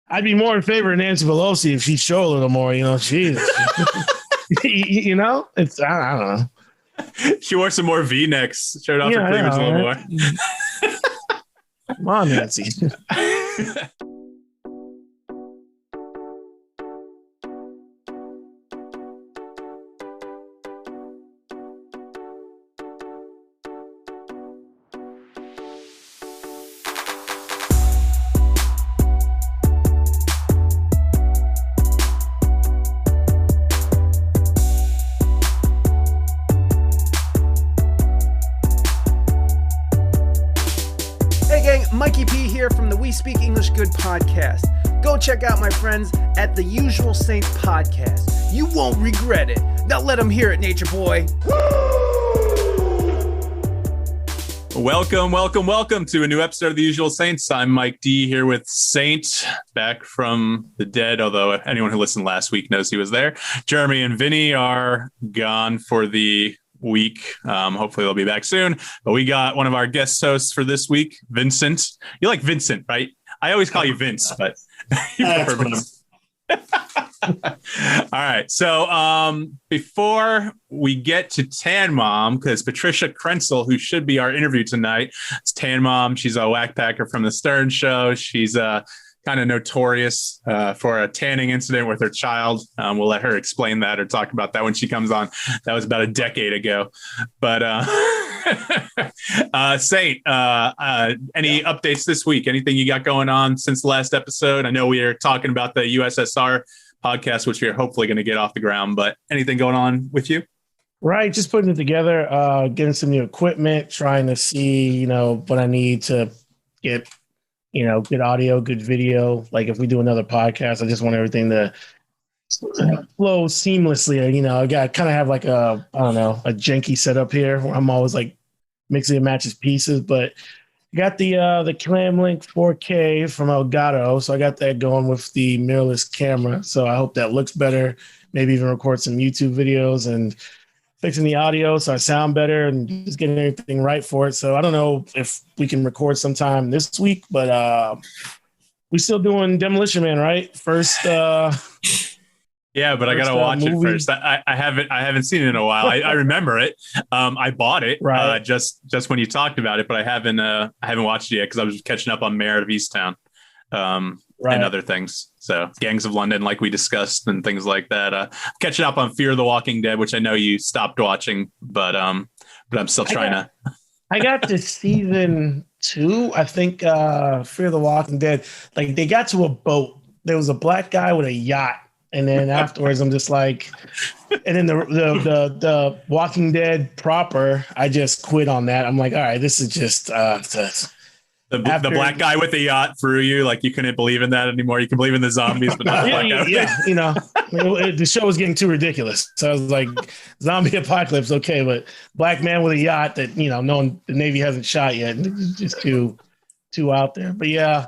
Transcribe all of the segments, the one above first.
I'd be more in favor of Nancy Pelosi if she'd show a little more. Jeez. It's I don't know. She wore some more V-necks, showed off her cleavage a little more. Come on, Nancy. Speak English Good podcast. Go check out my friends at the Usual Sainte podcast. You won't regret it. Now let them hear it, Nature Boy. Welcome to a new episode of the Usual Saints. I'm Mike D here with Saint, back from the dead, although anyone who listened last week knows he was there. Jeremy and Vinny are gone for the week. Hopefully they'll be back soon. But we got one of our guest hosts for this week, Vincent. You like Vincent, right? I always call you Vince, but you prefer Vince. All right. So before we get to Tan Mom, because Patricia Krentcil, who should be our interview tonight, it's Tan Mom. She's a whack packer from the Stern Show. She's kind of notorious for a tanning incident with her child. We'll let her explain that or talk about that when she comes on. That was about a decade ago. But Saint, any updates this week? Anything you got going on since the last episode? I know we are talking about the USSR podcast, which we are hopefully going to get off the ground, but anything going on with you? Right. Just putting it together, getting some new equipment, trying to see, what I need to get good audio, good video. Like if we do another podcast, I just want everything to flow seamlessly. I got kind of have like a janky setup here where I'm always like mixing and matches pieces, but I got the Clamlink 4K from Elgato. So I got that going with the mirrorless camera. So I hope that looks better. Maybe even record some YouTube videos and fixing the audio so I sound better and just getting everything right for it. So I don't know if we can record sometime this week, but we still doing Demolition Man, right? First, yeah, but I gotta watch it first. I haven't seen it in a while. I remember it. I bought it right. Just when you talked about it, but I haven't watched it yet because I was catching up on Mayor of Easttown. And other things. So Gangs of London, like we discussed, and things like that. Catching up on Fear the Walking Dead, which I know you stopped watching, but I'm still trying to. I got to season 2, I think. Fear the Walking Dead. Like they got to a boat. There was a black guy with a yacht, and then afterwards, I'm just like, and then the Walking Dead proper, I just quit on that. I'm like, all right, this is just. The black guy with the yacht threw you, like you couldn't believe in that anymore. You can believe in the zombies, but not the black guy. The show was getting too ridiculous. So I was like, zombie apocalypse, okay, but black man with a yacht that knowing the Navy hasn't shot yet, it's just too out there. But yeah,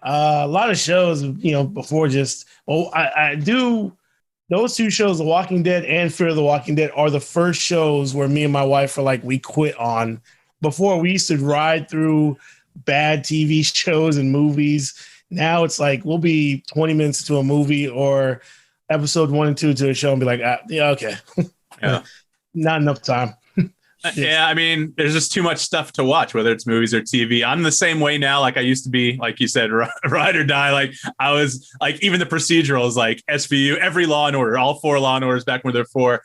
a lot of shows, before just I do those 2 shows, The Walking Dead and Fear the Walking Dead, are the first shows where me and my wife are like we quit on. Before we used to ride through bad TV shows and movies. Now it's like we'll be 20 minutes to a movie or episode 1 and 2 to a show and be like, yeah, okay. Yeah. Not enough time. Yeah, I mean, there's just too much stuff to watch, whether it's movies or TV. I'm the same way now. Like I used to be, like you said, ride or die. Like I was like, even the procedurals, like SVU, every Law and Order, all 4 Law and Orders back when they're 4,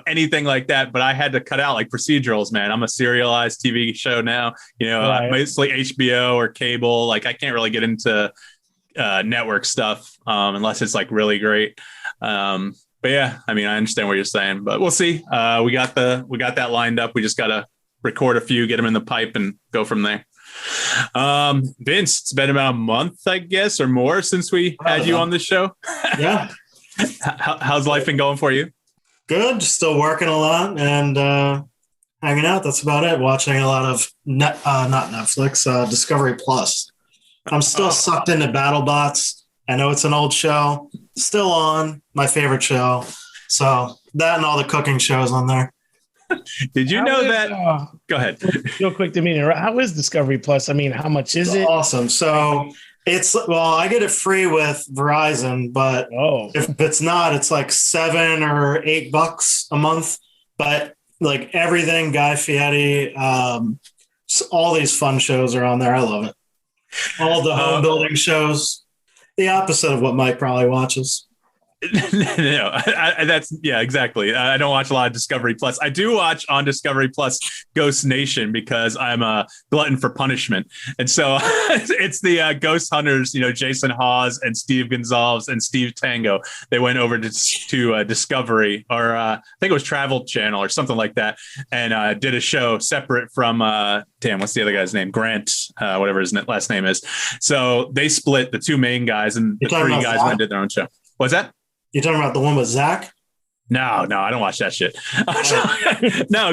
anything like that. But I had to cut out like procedurals, man. I'm a serialized TV show now, right. Mostly HBO or cable. Like I can't really get into network stuff unless it's like really great. But yeah, I mean, I understand what you're saying, but we'll see. We got that lined up. We just got to record a few, get them in the pipe and go from there. Vince, it's been about a month, I guess, or more since we had you on the show. Yeah. How's life been going for you? Good. Still working a lot and hanging out. That's about it. Watching a lot of not Netflix, Discovery Plus. I'm still sucked into BattleBots. I know it's an old show, still on, my favorite show. So that and all the cooking shows on there. Did you know that? Go ahead. Real quick, Demeanor, how is Discovery Plus? I mean, how much is it? Awesome. So I get it free with Verizon, but if it's not, it's like $7 or $8 a month. But like everything, Guy Fieri, all these fun shows are on there. I love it. All the home building shows, the opposite of what Mike probably watches. No, exactly. I don't watch a lot of Discovery Plus. I do watch on Discovery Plus Ghost Nation because I'm a glutton for punishment, and so it's the Ghost Hunters. Jason Hawes and Steve Gonzalez and Steve Tango. They went over to Discovery, or I think it was Travel Channel or something like that, and did a show separate from what's the other guy's name? Grant, whatever his last name is. So they split the two main guys, and the three guys went and did their own show. What's that? You talking about the one with Zach? No, I don't watch that shit. No,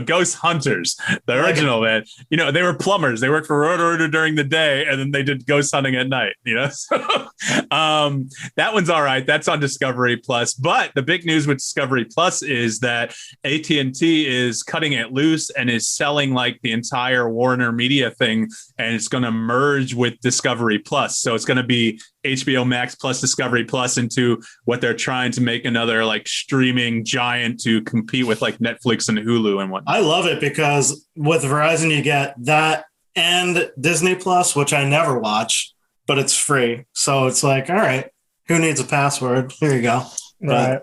Ghost Hunters, the original, man. They were plumbers. They worked for Roto-Rooter during the day, and then they did ghost hunting at night. So that one's all right. That's on Discovery Plus. But the big news with Discovery Plus is that AT&T is cutting it loose and is selling like the entire Warner Media thing, and it's going to merge with Discovery Plus. So it's going to be HBO Max plus Discovery Plus into what they're trying to make another like streaming giant to compete with like Netflix and Hulu and whatnot. I love it because with Verizon, you get that and Disney Plus, which I never watch, but it's free. So it's like, all right, who needs a password? Here you go. Right.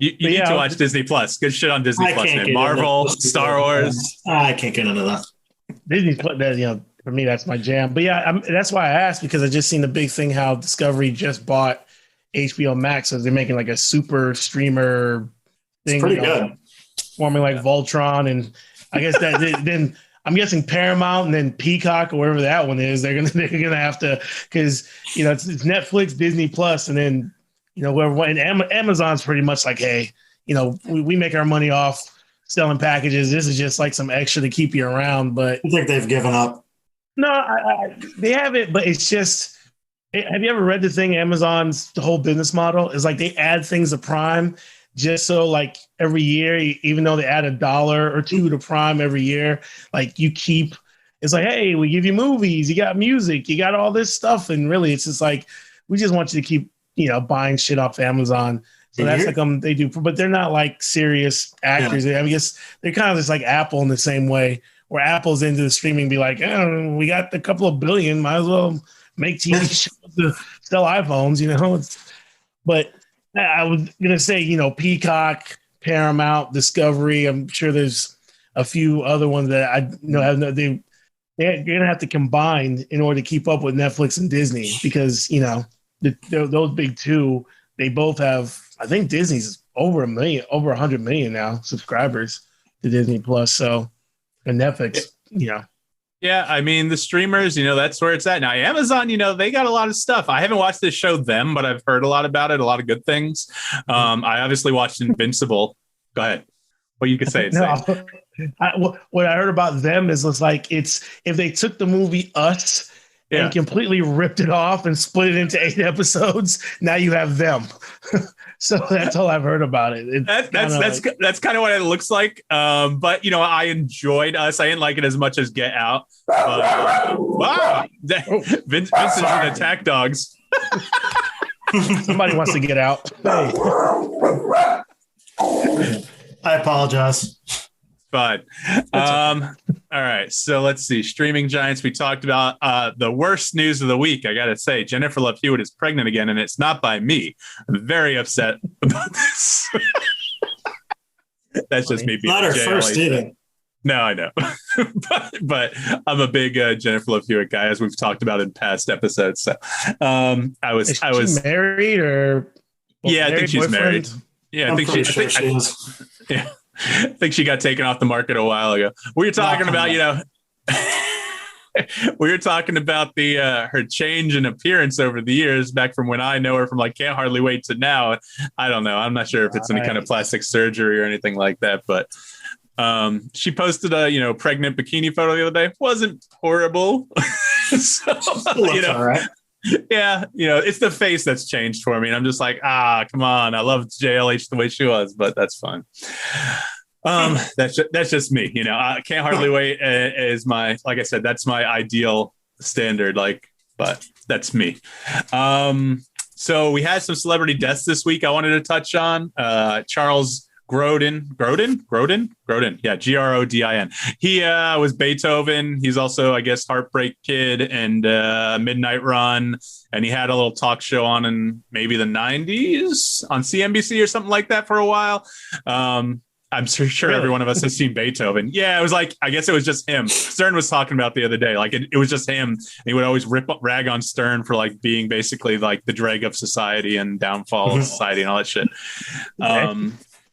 You need to watch Disney Plus. Good shit on Disney Plus, man. Marvel, Star Wars. I can't get into that. Disney Plus, for me, that's my jam. But yeah, that's why I asked, because I just seen the big thing how Discovery just bought HBO Max, so they're making like a super streamer thing. It's pretty good. Forming like Voltron, and I guess that then I'm guessing Paramount and then Peacock or wherever that one is. They're gonna have to, because it's Netflix, Disney Plus, and then whoever. And Amazon's pretty much like, hey, we make our money off selling packages. This is just like some extra to keep you around. But I think they've given up. No, they haven't, but it's just, have you ever read the thing? Amazon's the whole business model is like they add things to Prime just so like every year, even though they add $1 or $2 to Prime every year, like it's like, hey, we give you movies, you got music, you got all this stuff. And really it's just like, we just want you to keep, buying shit off Amazon. So that's like they do, but they're not like serious actors. Yeah. I guess they're kind of just like Apple in the same way, where Apple's into the streaming, be like, we got a couple of billion, might as well make TV shows to sell iPhones, But I was gonna say, Peacock, Paramount, Discovery. I'm sure there's a few other ones that I have. They're gonna have to combine in order to keep up with Netflix and Disney, because those big two, they both have. I think Disney's over 100 million now subscribers to Disney Plus. So. And Netflix, Yeah, I mean, the streamers, that's where it's at. Now, Amazon, they got a lot of stuff. I haven't watched this show, Them, but I've heard a lot about it, a lot of good things. I obviously watched Invincible. Go ahead. What you could say. What I heard about Them is it's like if they took the movie Us and completely ripped it off and split it into 8 episodes, now you have Them. So that's all I've heard about it. That's kind of what it looks like. But I enjoyed Us. I didn't like it as much as Get Out. Wow, Vincent's in Attack Dogs. Somebody wants to get out. Hey. I apologize. Fine. All right. So let's see. Streaming giants. We talked about the worst news of the week. I got to say, Jennifer Love Hewitt is pregnant again, and it's not by me. I'm very upset about this. That's just me being not her first either. No, I know. but I'm a big Jennifer Love Hewitt guy, as we've talked about in past episodes. So I was married or yeah, I think she's married. Yeah, I think she is. Yeah. I think she got taken off the market a while ago. We were talking about, we were talking about the her change in appearance over the years, back from when I know her from like Can't Hardly Wait to now. I don't know. I'm not sure if it's any kind of plastic surgery or anything like that, but she posted a pregnant bikini photo the other day. Wasn't horrible. So, all right. Yeah, it's the face that's changed for me. And I'm just like, come on. I love JLH the way she was, but that's fine. That's just me. I Can't Hardly Wait is my, like I said, that's my ideal standard, like, but that's me. So we had some celebrity deaths this week I wanted to touch on. Charles Grodin. Yeah, Grodin. He was Beethoven. He's also, I guess, Heartbreak Kid and Midnight Run. And he had a little talk show on in maybe the 90s on CNBC or something like that for a while. I'm sure every one of us has seen Beethoven. Yeah, it was like, I guess it was just him. Stern was talking about the other day, like it was just him. He would always rag on Stern for like being basically like the dreg of society and downfall of society and all that shit.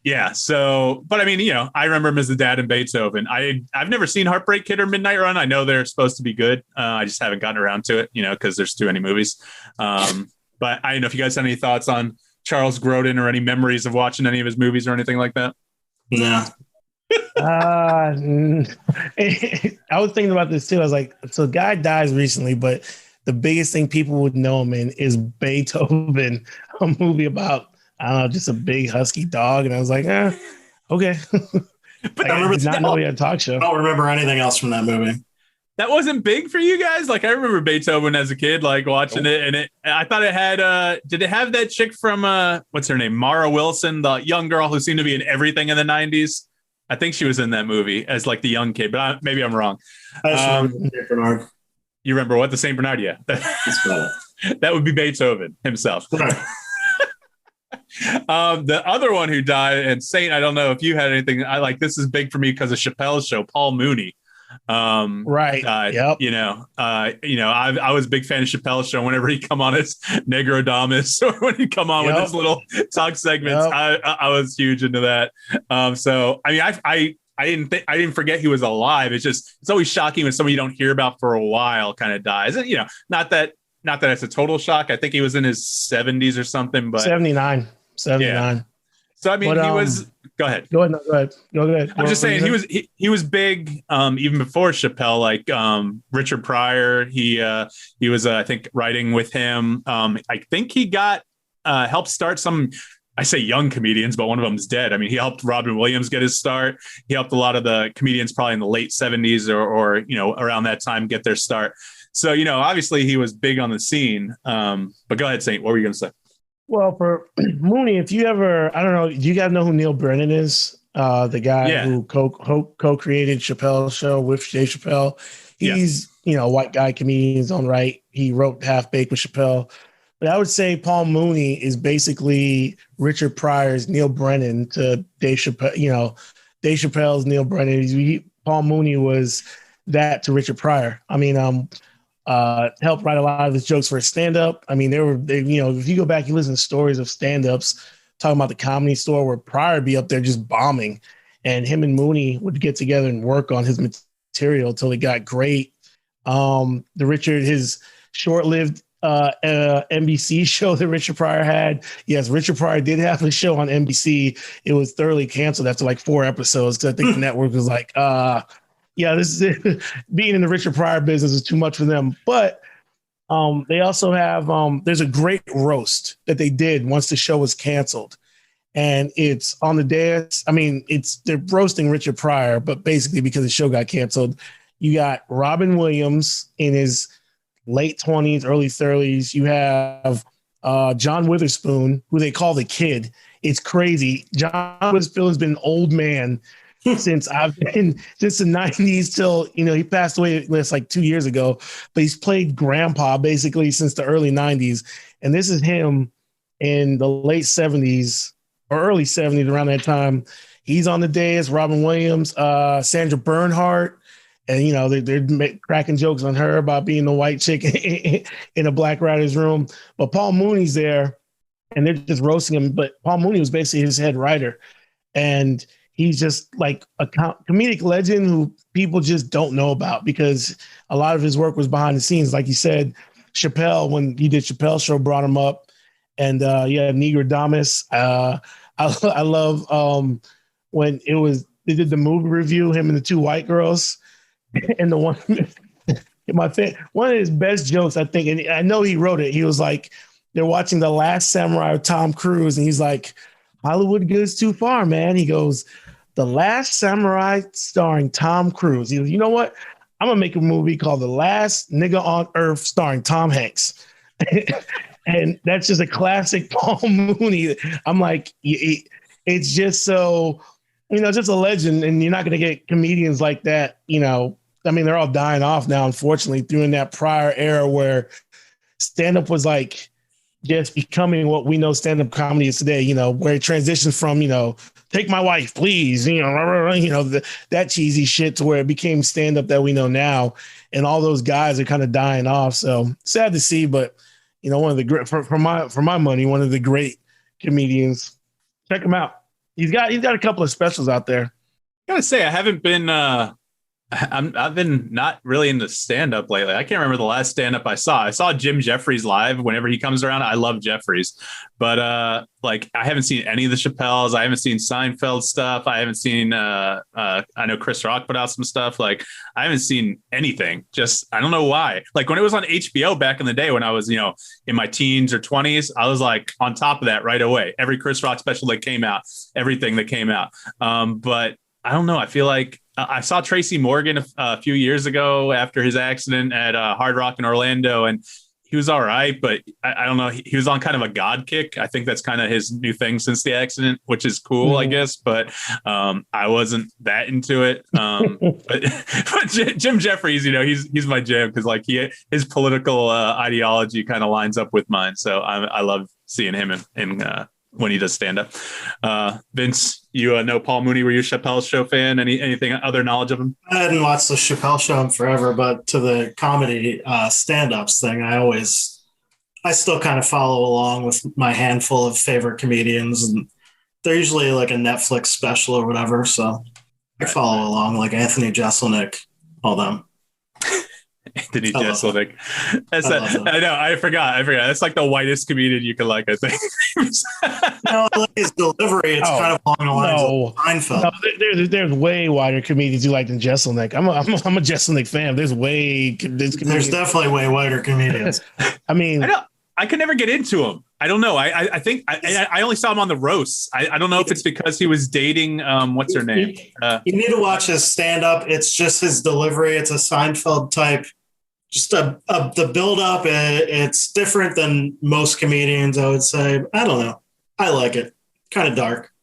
Yeah. So, but I mean, you know, I remember him as the dad in Beethoven. I've never seen Heartbreak Kid or Midnight Run. I know they're supposed to be good. I just haven't gotten around to it, you know, because there's too many movies. But I don't know if you guys have any thoughts on Charles Grodin or any memories of watching any of his movies or anything like that. No. I was thinking about this too. I was like, so a guy dies recently, but the biggest thing people would know him in is Beethoven, a movie about, I don't know, just a big husky dog. And I was like, okay. But I did not know he had a talk show. I don't remember anything else from that movie. That wasn't big for you guys? Like, I remember Beethoven as a kid, like watching it, and I thought it had did it have that chick from what's her name? Mara Wilson, the young girl who seemed to be in everything in the 90s. I think she was in that movie as like the young kid, but maybe I'm wrong. I just remember St. Bernard. You remember what? The St. Bernard? Yeah. That would be Beethoven himself. Right. The other one who died, and Saint, I don't know if you had anything. I like, this is big for me because of Chappelle's show, Paul Mooney. Right. Yep. I was a big fan of Chappelle's show. Whenever he'd come on as Negrodamus or when he'd come on with his little talk segments, I was huge into that. So I mean, I didn't forget he was alive. It's always shocking when somebody you don't hear about for a while kind of dies. And, you know, not that it's a total shock. I think he was in his 70s or something, but 79. Yeah. So I mean, he was. Go ahead. Go ahead. I'm just saying he was big even before Chappelle. Like Richard Pryor, he was I think writing with him. I think he got helped start some. I say young comedians, but one of them is dead. I mean, he helped Robin Williams get his start. He helped a lot of the comedians probably in the late 70s or you know, around that time get their start. So, you know, obviously he was big on the scene. But go ahead, Saint. What were you going to say? Well, for Mooney, if you ever, I don't know, do you guys know who Neil Brennan is? The guy who co-created Chappelle's show with Dave Chappelle. He's, you know, a white guy comedian in his own right. He wrote Half Baked with Chappelle. But I would say Paul Mooney is basically Richard Pryor's Neil Brennan to Dave Chappelle. You know, Dave Chappelle's Neil Brennan. Paul Mooney was that to Richard Pryor. I mean, helped write a lot of his jokes for his stand-up. I mean, you know, if you go back, you listen to stories of stand-ups talking about the Comedy Store where Pryor would be up there just bombing, and him and Mooney would get together and work on his material until it got great. His short-lived NBC show that Richard Pryor had. Yes, Richard Pryor did have a show on NBC. It was thoroughly canceled after like 4 episodes because I think the network was like, this is it. Being in the Richard Pryor business is too much for them. But they also have there's a great roast that they did once the show was canceled, and it's on the dais. I mean, they're roasting Richard Pryor, but basically because the show got canceled, you got Robin Williams in his late 20s, early 30s. You have John Witherspoon, who they call the Kid. It's crazy. John Witherspoon has been an old man since the 90s till, you know, he passed away like 2 years ago, but he's played grandpa basically since the early 90s. And this is him in the late 70s or early 70s, around that time. He's on the dais, Robin Williams, Sandra Bernhardt. And, you know, they're cracking jokes on her about being the white chick in a black writer's room. But Paul Mooney's there and they're just roasting him. But Paul Mooney was basically his head writer. And he's just like a comedic legend who people just don't know about because a lot of his work was behind the scenes. Like you said, Chappelle, when he did Chappelle's show, brought him up. And Negrodamus. I love when they did the movie review, him and the 2 white girls. And the one of his best jokes, I think, and I know he wrote it. He was like, they're watching The Last Samurai with Tom Cruise, and he's like, Hollywood goes too far, man. He goes, The Last Samurai starring Tom Cruise. He goes, you know what? I'm gonna make a movie called The Last Nigga on Earth, starring Tom Hanks. And that's just a classic Paul Mooney. I'm like, it's just so, just a legend. And you're not going to get comedians like that. I mean, they're all dying off now, unfortunately, during that prior era where stand-up was like just becoming what we know stand-up comedy is today, where it transitions from, take my wife, please, that cheesy shit to where it became stand-up that we know now. And all those guys are kind of dying off. So sad to see, but one of the great, for my money, one of the great comedians. Check him out. He's got a couple of specials out there. I gotta say, I haven't been. I've been not really into stand up lately. I can't remember the last stand up I saw. I saw Jim Jeffries live whenever he comes around. I love Jeffries, but I haven't seen any of the Chappelles. I haven't seen Seinfeld stuff. I haven't seen. I know Chris Rock put out some stuff. I haven't seen anything. Just I don't know why. When it was on HBO back in the day when I was in my teens or 20s, I was on top of that right away. Every Chris Rock special that came out, everything that came out. But I don't know. I feel like I saw Tracy Morgan a few years ago after his accident at Hard Rock in Orlando, and he was all right, but I don't know. He was on kind of a God kick. I think that's kind of his new thing since the accident, which is cool, I guess. But I wasn't that into it. But Jim Jeffries, he's my jam because his political ideology kind of lines up with mine. So I love seeing him in when he does stand up. Vince, you know Paul Mooney? Were you a Chappelle Show fan? Anything other knowledge of him? I hadn't watched the Chappelle Show in forever, but to the comedy stand-ups thing, I still kind of follow along with my handful of favorite comedians, and they're usually like a Netflix special or whatever. So I follow along, like Anthony Jeselnik, all them. Anthony Jeselnik. I know. I forgot. That's like the whitest comedian you can like, I think. I like his delivery. It's kind of along the lines of Seinfeld. No, there's way wider comedians you like than Jeselnik. I'm a Jeselnik fan. There's definitely way wider comedians. I mean, I could never get into him. I don't know. I think I only saw him on the roasts. I don't know if it's because he was dating what's her name. You need to watch his stand up. It's just his delivery. It's a Seinfeld type. Just the build up. It's different than most comedians, I would say. I don't know. I like it. Kind of dark.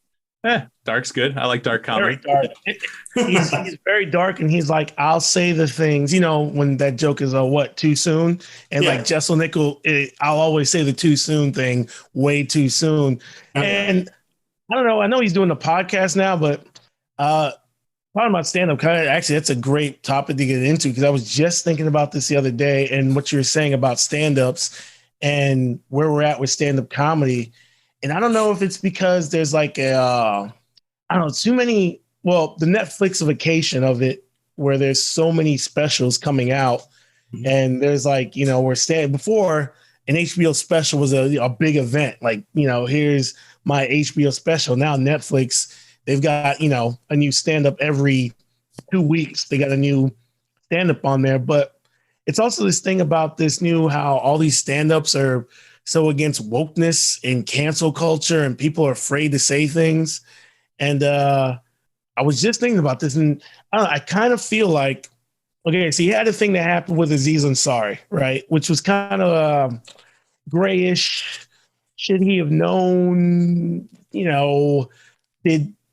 Dark's good. I like dark comedy. Very dark. He's very dark, and he's like, I'll say the things, when that joke is too soon, and Jeselnik I'll always say the too soon thing way too soon. And I don't know. I know he's doing a podcast now, but talking about stand-up, actually, that's a great topic to get into because I was just thinking about this the other day and what you were saying about stand-ups and where we're at with stand-up comedy. And I don't know if it's because there's too many, the Netflixification of it, where there's so many specials coming out. Mm-hmm. And there's before an HBO special was a big event. Here's my HBO special. Now Netflix, they've got, a new stand-up every 2 weeks. They got a new stand-up on there. But it's also this thing about this how all these stand-ups are so against wokeness and cancel culture, and people are afraid to say things. And I was just thinking about this, and I kind of feel like, okay, so you had a thing that happened with Aziz Ansari, right? Which was kind of grayish. Should he have known,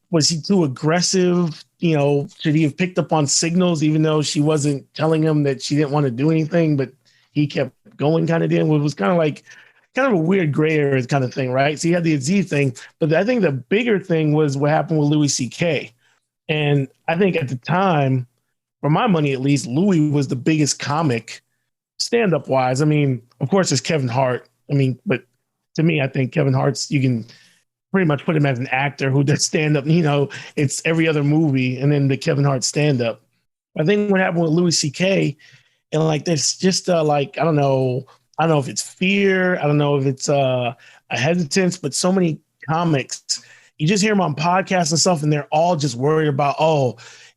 was he too aggressive? Should he have picked up on signals, even though she wasn't telling him that she didn't want to do anything, but he kept going kind of deal? It was kind of a weird gray area kind of thing, right? So you had the Aziz thing, but I think the bigger thing was what happened with Louis C.K. And I think at the time, for my money at least, Louis was the biggest comic stand-up wise. I mean, of course, it's Kevin Hart. But to me, I think Kevin Hart's, you can pretty much put him as an actor who does stand-up. It's every other movie, and then the Kevin Hart stand-up. I think what happened with Louis C.K. and there's just I don't know if it's fear. I don't know if it's a hesitance, but so many comics, you just hear them on podcasts and stuff, and they're all just worried about,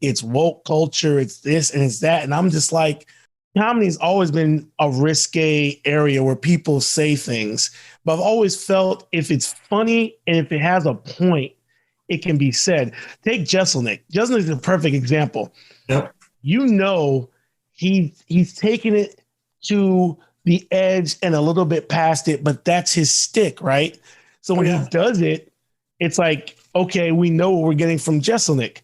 it's woke culture, it's this and it's that. And I'm just like, comedy's always been a risque area where people say things, but I've always felt if it's funny and if it has a point, it can be said. Take Jeselnik. Jeselnik is a perfect example. Yep. he's taken it to the edge and a little bit past it, but that's his stick, right? So when he does it, it's like, okay, we know what we're getting from Jeselnik,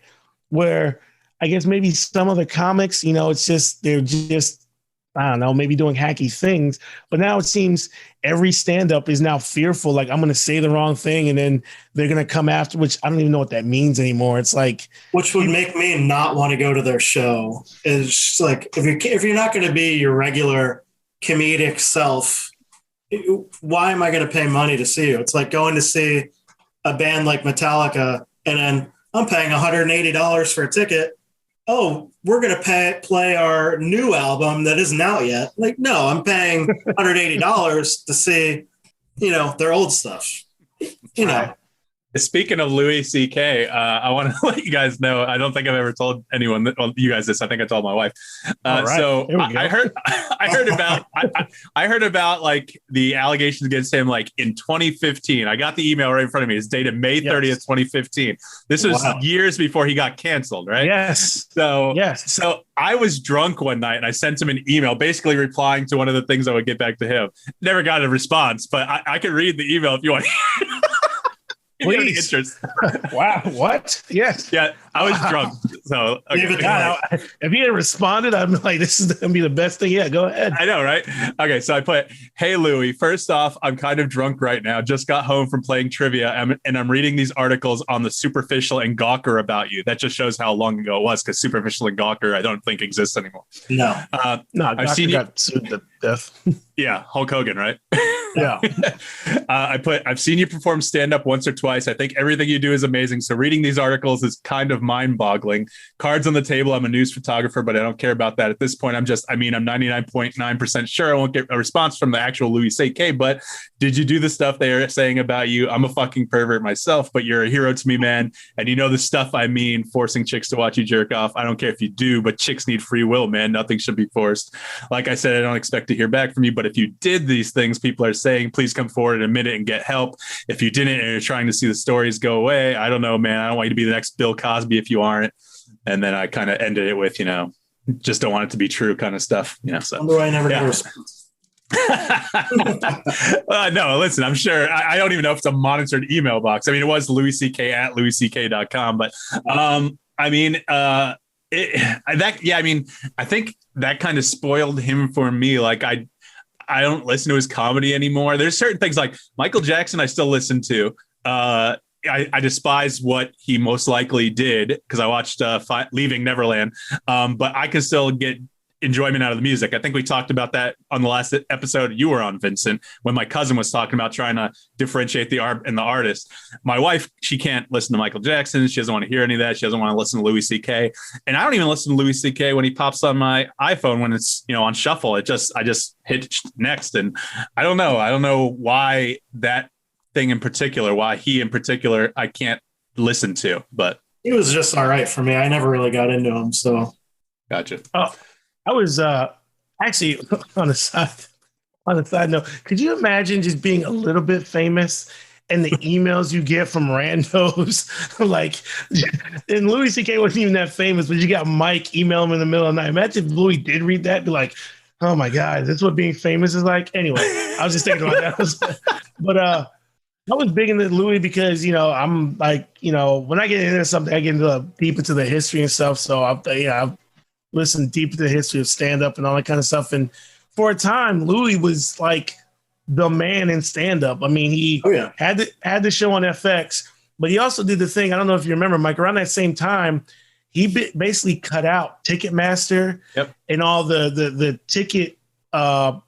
where I guess maybe some of the comics, it's just, they're just, I don't know, maybe doing hacky things. But now it seems every stand-up is now fearful. Like, I'm going to say the wrong thing and then they're going to come after, which I don't even know what that means anymore. It's like, which would make me not want to go to their show. Is like, if you're not going to be your regular comedic self, why am I going to pay money to see you? It's like going to see a band like Metallica and then I'm paying $180 for a ticket. Oh, we're going to play our new album that isn't out yet. Like, no, I'm paying $180 to see, their old stuff. Speaking of Louis C.K., I want to let you guys know, I don't think I've ever told anyone, you guys this. I think I told my wife. Right. So I heard about like the allegations against him, like in 2015. I got the email right in front of me. It's dated May 30th, 2015. This was years before he got canceled, right? Yes. So I was drunk one night and I sent him an email, basically replying to one of the things I would get back to him. Never got a response, but I could read the email if you want. Please. Wow. What? Yes. Yeah, I was drunk. So God, if he had responded, I'd be like, this is going to be the best thing. Yeah, go ahead. I know, right? Okay, so I put, hey, Louis, first off, I'm kind of drunk right now. Just got home from playing trivia and I'm reading these articles on the Superficial and Gawker about you. That just shows how long ago it was, because Superficial and Gawker, I don't think exists anymore. No. I've seen you got sued to death. Yeah, Hulk Hogan, right? Yeah. I've seen you perform stand-up once or twice. I think everything you do is amazing. So reading these articles is kind of mind-boggling. Cards on the table. I'm a news photographer, but I don't care about that at this point. I'm 99.9% sure I won't get a response from the actual Louis C.K. But did you do the stuff they're saying about you? I'm a fucking pervert myself, but you're a hero to me, man. And you know the stuff I mean, forcing chicks to watch you jerk off. I don't care if you do, but chicks need free will, man. Nothing should be forced. Like I said, I don't expect to hear back from you, but if you did these things people are saying, please come forward and admit it and get help. If you didn't and you're trying to see the stories go away, I don't know, man. I don't want you to be the next Bill Cosby if you aren't. And then I kind of ended it with, just don't want it to be true kind of stuff. So I never got a response. No, listen, I'm sure. I don't even know if it's a monitored email box. I mean, it was louisck@louisck.com, but I think that kind of spoiled him for me. Like I don't listen to his comedy anymore. There's certain things like Michael Jackson I still listen to. I despise what he most likely did because I watched Leaving Neverland, but I can still get enjoyment out of the music. I think we talked about that on the last episode you were on, Vincent, when my cousin was talking about trying to differentiate the art and the artist. My wife, she can't listen to Michael Jackson. She doesn't want to hear any of that. She doesn't want to listen to Louis C.K. And I don't even listen to Louis C.K. when he pops on my iPhone when it's, on shuffle. I just hit next. And I don't know why that thing in particular, why he in particular, I can't listen to, but he was just all right for me. I never really got into him. So gotcha. Oh, I was actually on a side note. Could you imagine just being a little bit famous and the emails you get from randos? Like, and Louis C.K. wasn't even that famous, but you got Mike email him in the middle of the night. Imagine if Louis did read that, be like, oh my God, this is what being famous is like. Anyway, I was just thinking about that. But I was big into Louis because, I'm like, when I get into something, I get deep into the history and stuff. So I've listened deep into the history of stand-up and all that kind of stuff. And for a time, Louis was like the man in stand-up. I mean, he had the show on FX, but he also did the thing. I don't know if you remember, Mike, around that same time, he basically cut out Ticketmaster and all the ticket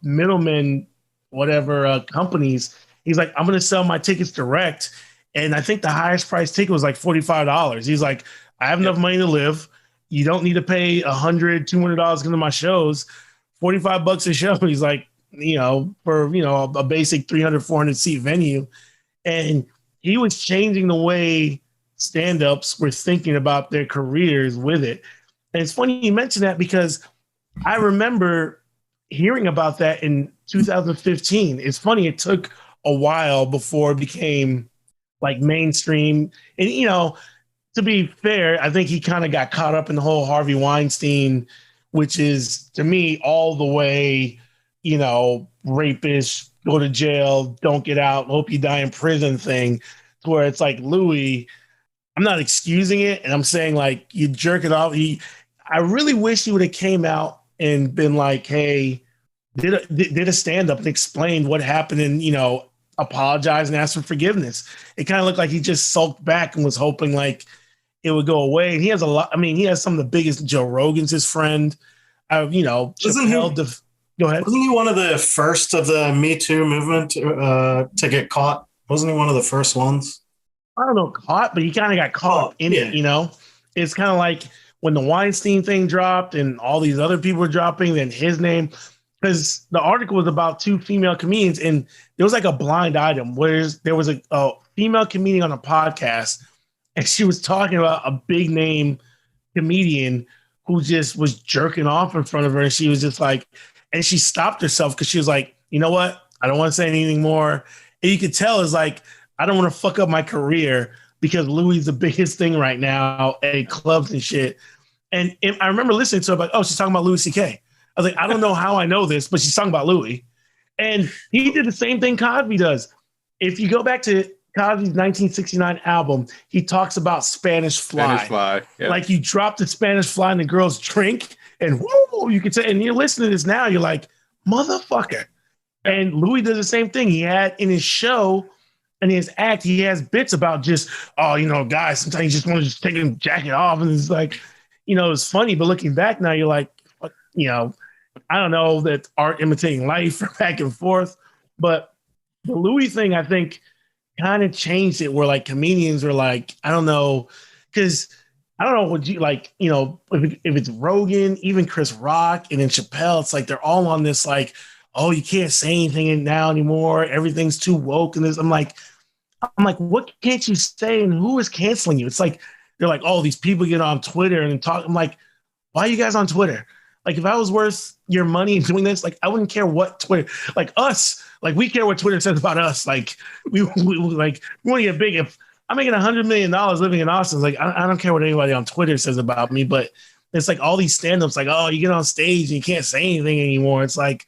middlemen, whatever companies. He's like, I'm going to sell my tickets direct. And I think the highest price ticket was like $45. He's like, I have enough money to live. You don't need to pay $100, $200 into my shows. $45 a show. He's like, for, a basic 300, 400 seat venue. And he was changing the way stand-ups were thinking about their careers with it. And it's funny you mentioned that because I remember hearing about that in 2015. It's funny, it took a while before it became like mainstream. And, to be fair, I think he kind of got caught up in the whole Harvey Weinstein which is to me all the way, rapist, go to jail, don't get out, hope you die in prison thing, to where it's like Louis, I'm not excusing it, and I'm saying like you jerk it off. I really wish he would have came out and been like, hey, did a stand-up and explained what happened and, apologize and ask for forgiveness. It kind of looked like he just sulked back and was hoping like it would go away. And he has he has some of the biggest. Joe Rogan's his friend. Go ahead. Wasn't he one of the first of the Me Too movement to get caught? Wasn't he one of the first ones? I don't know, caught, but he kind of got caught in it, It's kind of like when the Weinstein thing dropped and all these other people were dropping, then his name, because the article was about 2 female comedians, and there was like a blind item where there was a female comedian on a podcast, and she was talking about a big name comedian who just was jerking off in front of her, and she was just like, and she stopped herself because she was like, you know what? I don't want to say anything more. And you could tell it's like, I don't want to fuck up my career because Louis is the biggest thing right now at clubs and shit. And I remember listening to her like, oh, she's talking about Louis C.K. I was like, I don't know how I know this, but she's talking about Louis. And he did the same thing Cosby does. If you go back to Cosby's 1969 album, he talks about Spanish fly. Spanish fly. Yeah. Like you drop the Spanish fly and the girls drink and whoa, you can say, and you're listening to this now, you're like, motherfucker. And Louis does the same thing. He had in his show and his act, he has bits about just, guys, sometimes you just want to just take a jacket off. And it's like, it's funny, but looking back now, you're like, I don't know that art imitating life or back and forth, but the Louis thing, I think, kind of changed it where like comedians were like, I don't know, because I don't know what you like, if it's Rogan, even Chris Rock, and then Chappelle, it's like they're all on this like, oh, you can't say anything now anymore. Everything's too woke. And this, I'm like, what can't you say? And who is canceling you? It's like, they're like, oh, these people get on Twitter and talk. I'm like, why are you guys on Twitter? Like, if I was worth your money and doing this, like, I wouldn't care what Twitter, like us, like we care what Twitter says about us. Like we want to get big. If I'm making $100 million living in Austin, like, I don't care what anybody on Twitter says about me, but it's like all these stand-ups, like, oh, you get on stage and you can't say anything anymore. It's like,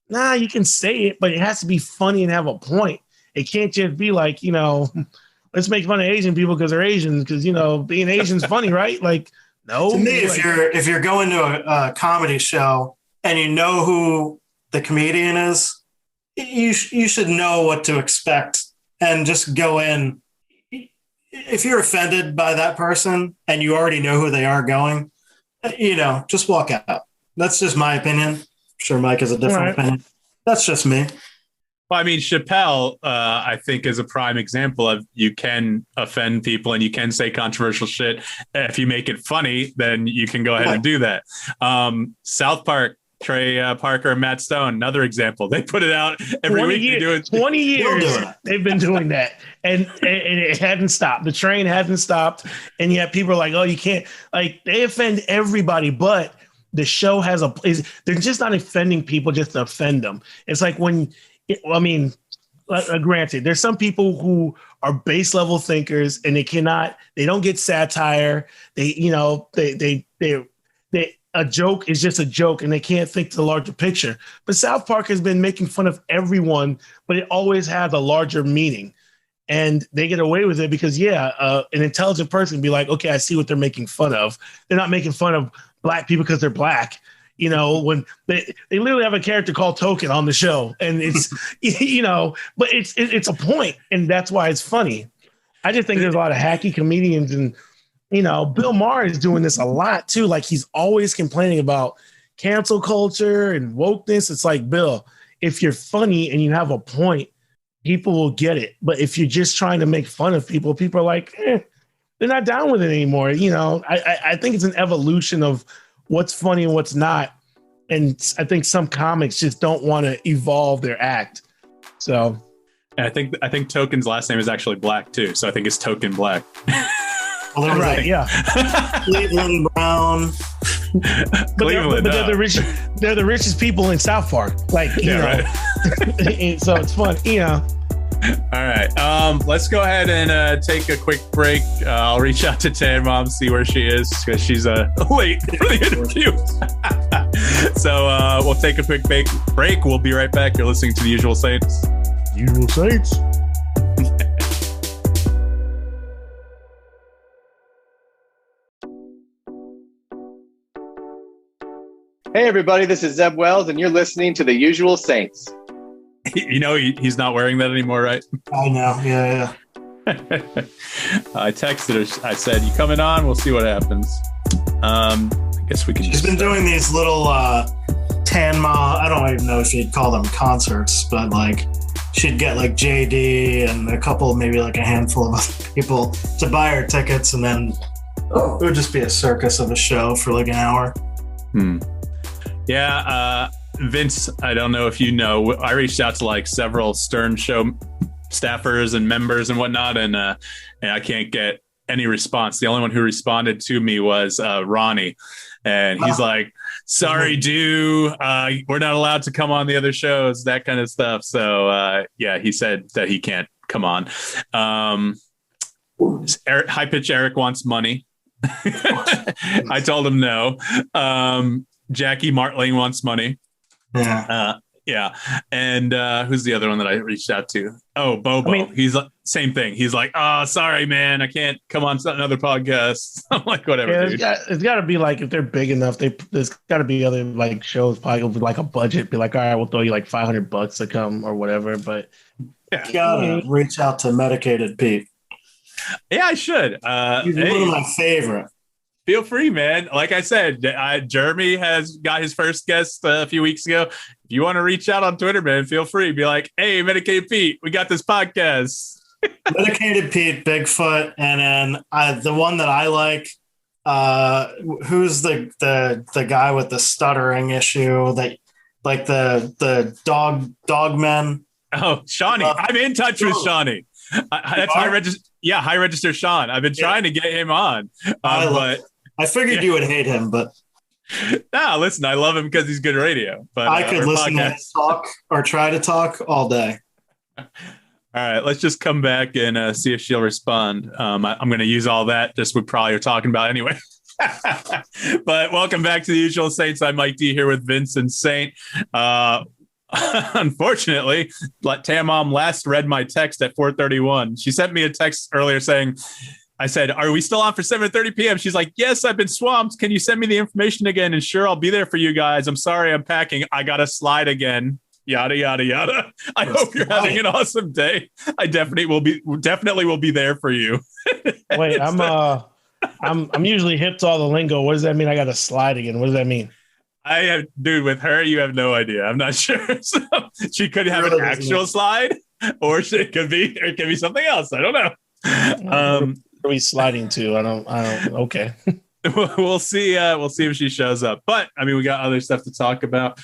nah, you can say it, but it has to be funny and have a point. It can't just be like, let's make fun of Asian people because they're Asian, because, being Asian's funny, right? Like, no. To me, if you're going to a comedy show and you know who the comedian is, you should know what to expect and just go in. If you're offended by that person and you already know who they are going, just walk out. That's just my opinion. I'm sure Mike has a different opinion. That's just me. Well, I mean, Chappelle, I think, is a prime example of you can offend people and you can say controversial shit. If you make it funny, then you can go ahead and do that. South Park, Trey Parker and Matt Stone, another example. They put it out every week. They do it. 20 years they've been doing that. And it hadn't stopped. The train hasn't stopped. And yet people are like, oh, you can't. Like, they offend everybody, but the show has they're just not offending people just to offend them. It's like granted, there's some people who are base level thinkers and they don't get satire. A joke is just a joke and they can't think to the larger picture. But South Park has been making fun of everyone, but it always has a larger meaning. And they get away with it because, an intelligent person can be like, okay, I see what they're making fun of. They're not making fun of black people because they're black. When they literally have a character called Token on the show, and it's, but it's a point, and that's why it's funny. I just think there's a lot of hacky comedians, and, Bill Maher is doing this a lot too. Like, he's always complaining about cancel culture and wokeness. It's like, Bill, if you're funny and you have a point, people will get it. But if you're just trying to make fun of people, people are like, they're not down with it anymore. I think it's an evolution of what's funny and what's not. And I think some comics just don't want to evolve their act. So and I think Token's last name is actually Black too. So I think it's Token Black. Well, right, yeah. Cleveland Brown. But they're the richest people in South Park. Like, right. So it's fun, All right. Let's go ahead and take a quick break. I'll reach out to Tan Mom, see where she is, because she's late for the interview. So we'll take a quick break. We'll be right back. You're listening to The Usual Saints. Usual Saints. Hey, everybody, this is Zeb Wells, and you're listening to The Usual Saints. You know, he's not wearing that anymore, right? I know. Yeah. I texted her. I said, "You coming on? We'll see what happens." I guess we can. She's been doing these little Tanma. I don't even know if you'd call them concerts, but like she'd get like JD and a couple, maybe like a handful of other people to buy her tickets, and then it would just be a circus of a show for like an hour. Yeah, Vince, I don't know if you know, I reached out to like several Stern Show staffers and members and whatnot, and I can't get any response. The only one who responded to me was Ronnie, and he's like, "Sorry, dude, we're not allowed to come on the other shows," that kind of stuff. So yeah, he said that he can't come on. High Pitch Eric wants money. I told him no. Jackie Martling wants money. Yeah. And who's the other one that I reached out to? Oh, Bobo. I mean, he's like, same thing. He's like, "Oh, sorry, man, I can't come on another podcast." I'm like, whatever. Yeah, it's got to be like, if they're big enough, there's got to be other like shows, probably with like a budget. Be like, all right, we'll throw you like $500 to come or whatever. But yeah, you gotta reach out to Medicated Pete. Yeah, I should. He's one of my favorite. Feel free, man. Like I said, Jeremy has got his first guest a few weeks ago. If you want to reach out on Twitter, man, feel free. Be like, "Hey, Medicated Pete, we got this podcast." Medicated Pete, Bigfoot, and then the one that I like, who's the guy with the stuttering issue, that like the dog men. Oh, Shawnee. I'm in touch with Shawnee. That's High Register Sean. I've been trying to get him on, but I figured you would hate him, but listen, I love him because he's good radio. But I could listen to him talk or try to talk all day. All right, let's just come back and see if she'll respond. I'm going to use all that. Just we probably are talking about anyway. But welcome back to The Usual Saints. I'm Mike D here with Vincent Sainte. Unfortunately, Tam Mom last read my text at 4:31. She sent me a text earlier saying, I said, "Are we still on for 7:30 p.m.?" She's like, "Yes, I've been swamped. Can you send me the information again? And sure, I'll be there for you guys. I'm sorry, I'm packing. I got to slide again. Yada, yada, yada. I hope you're having an awesome day. I definitely will be there for you." Wait, I'm usually hip to all the lingo. What does that mean? I got to slide again. What does that mean? Dude, with her, you have no idea. I'm not sure. So she could have an actual slide, or it could be something else. I don't know. Where are we sliding to? I don't. Okay. We'll see. We'll see if she shows up. But I mean, we got other stuff to talk about.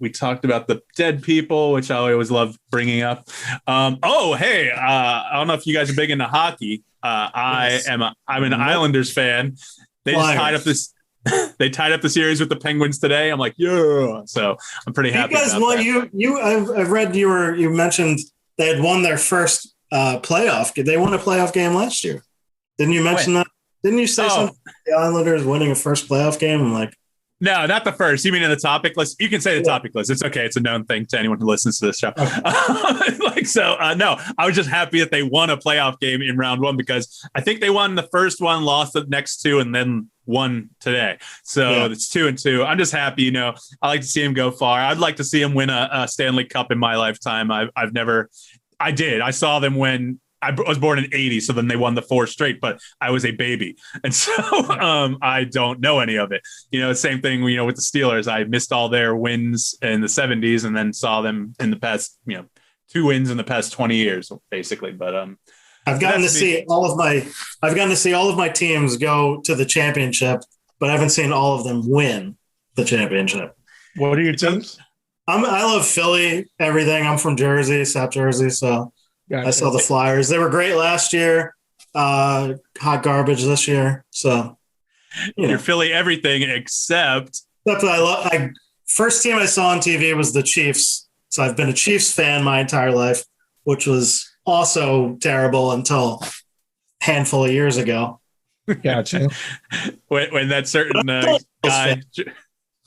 We talked about the dead people, which I always love bringing up. Oh, hey, I don't know if you guys are big into hockey. I'm an Islanders fan. They just tied up this. They tied up the series with the Penguins today. I'm like, yeah. So I'm pretty happy. You guys won. I've read you mentioned they had won their first playoff. They won a playoff game last year. Didn't you mention that? Didn't you say something? The Islanders winning a first playoff game. I'm like, no, not the first. You mean in the topic list? You can say the topic list. It's okay. It's a known thing to anyone who listens to this show. Okay. No, I was just happy that they won a playoff game in round one, because I think they won the first one, lost the next two, and then won today. So it's 2-2. I'm just happy. I like to see him go far. I'd like to see him win a Stanley Cup in my lifetime. I saw them when I was born in 80, so then they won the 4 straight, but I was a baby. And so I don't know any of it. Same thing, with the Steelers. I missed all their wins in the 70s and then saw them in the past, 2 wins in the past 20 years, basically. But I've gotten to see all of my teams go to the championship, but I haven't seen all of them win the championship. What are your teams? I love Philly, everything. I'm from Jersey, South Jersey, so gotcha. I saw the Flyers. They were great last year. Hot garbage this year. So you're Philly everything except first team I saw on TV was the Chiefs. So I've been a Chiefs fan my entire life, which was also terrible until a handful of years ago. Gotcha. when that certain guy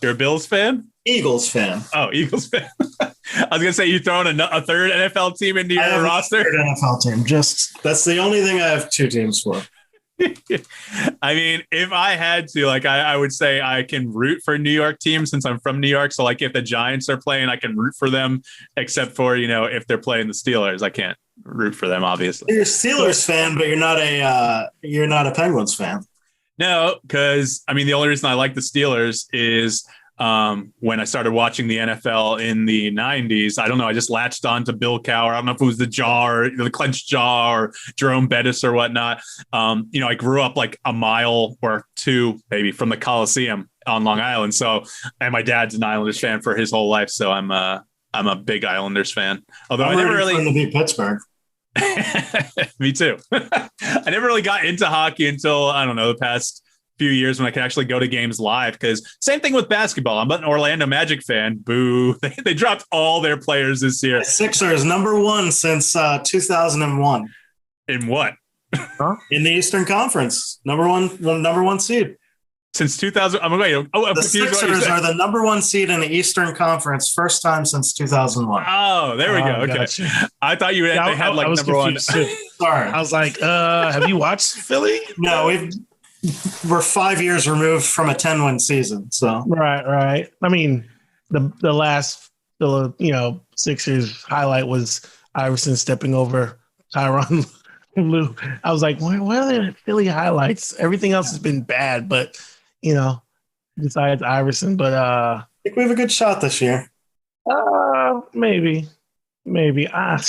You're a Bills fan? Eagles fan. Oh, Eagles fan. I was gonna say you throwing a third NFL team into your roster. Third NFL team. That's the only thing I have two teams for. I mean, if I had to, like, I would say I can root for New York teams since I'm from New York. So, like, if the Giants are playing, I can root for them, except for, if they're playing the Steelers, I can't root for them, obviously. You're a Steelers fan, but you're not a Penguins fan. No, because, I mean, the only reason I like the Steelers is when I started watching the NFL in the 90s, I don't know, I just latched on to Bill Cowher. I don't know if it was the jaw or the clenched jaw or Jerome Bettis or whatnot. I grew up like a mile or two, maybe, from the Coliseum on Long Island. So, and my dad's an Islanders fan for his whole life. So I'm a big Islanders fan. Although I never really to beat Pittsburgh. Me too. I never really got into hockey until, I don't know, the past few years when I could actually go to games live, because same thing with basketball. I'm an Orlando Magic fan. Boo. They dropped all their players this year. The Sixers #1 since 2001. In what? Huh? In the Eastern Conference. Number one seed. Since 2000. The Sixers are the #1 seed in the Eastern Conference, first time since 2001. Oh, there we go. Okay. Gotcha. I thought they had like #1. Sorry. I was like, have you watched Philly? No, we're 5 years removed from a 10-win season. So right. I mean, the last Sixers highlight was Iverson stepping over Tyronn Lue. I was like, where are the Philly highlights? Everything else has been bad, but besides Iverson. But I think we have a good shot this year. Maybe. I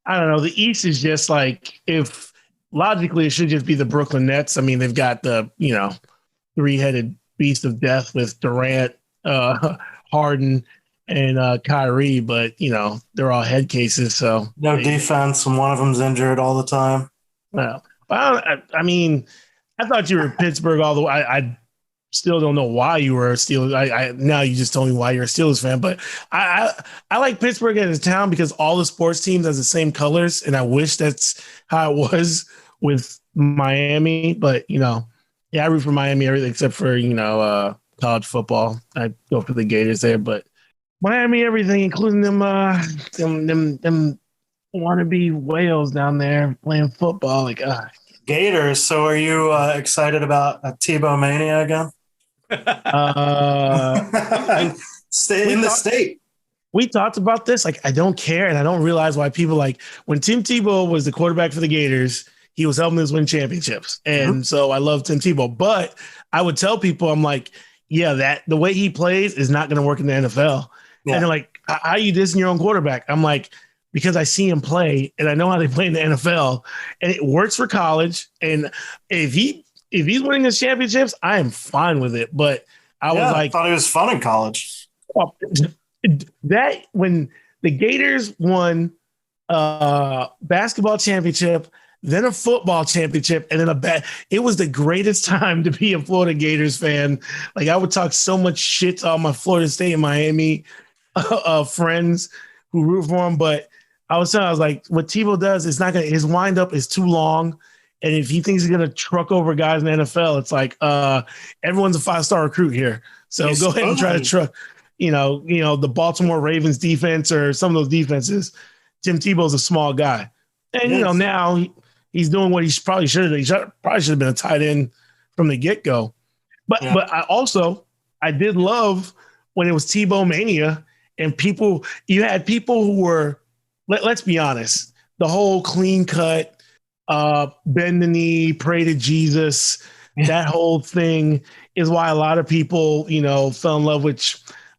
don't know. The East is just like, if logically it should just be the Brooklyn Nets. I mean, they've got the three-headed beast of death with Durant, Harden, and Kyrie, but they're all head cases. So no defense, and one of them's injured all the time. Well, I mean, I thought you were Pittsburgh all the way. I still don't know why you were a Steelers. Now you just told me why you're a Steelers fan, but I like Pittsburgh as a town because all the sports teams have the same colors, and I wish that's how it was with Miami. But I root for Miami everything except for college football. I go for the Gators there, but Miami everything, including them wannabe whales down there playing football. Like Gators. So are you excited about Tebow mania again? Stay in the state. We talked about this. Like, I don't care, and I don't realize why people like when Tim Tebow was the quarterback for the Gators, he was helping us win championships, and so I love Tim Tebow. But I would tell people, I'm like, yeah, that the way he plays is not going to work in the NFL. Yeah. And they're like, how are you dissing your own quarterback? I'm like, because I see him play, and I know how they play in the NFL, and it works for college. And if he's winning his championships, I am fine with it. But I thought it was fun in college. Well, that when the Gators won basketball championship, then a football championship, and then it was the greatest time to be a Florida Gators fan. Like, I would talk so much shit to all my Florida State and Miami friends who root for him, but I was like, what Tebow does is not his windup is too long. And if he thinks he's going to truck over guys in the NFL, it's like, everyone's a 5-star recruit here. So go ahead and try to truck, the Baltimore Ravens defense or some of those defenses. Tim Tebow's a small guy. And, now he's doing what he probably should have. He probably should have been a tight end from the get-go. But I did love when it was Tebow mania and you had people who were, let's be honest, the whole clean cut, bend the knee, pray to Jesus, that whole thing is why a lot of people, fell in love with.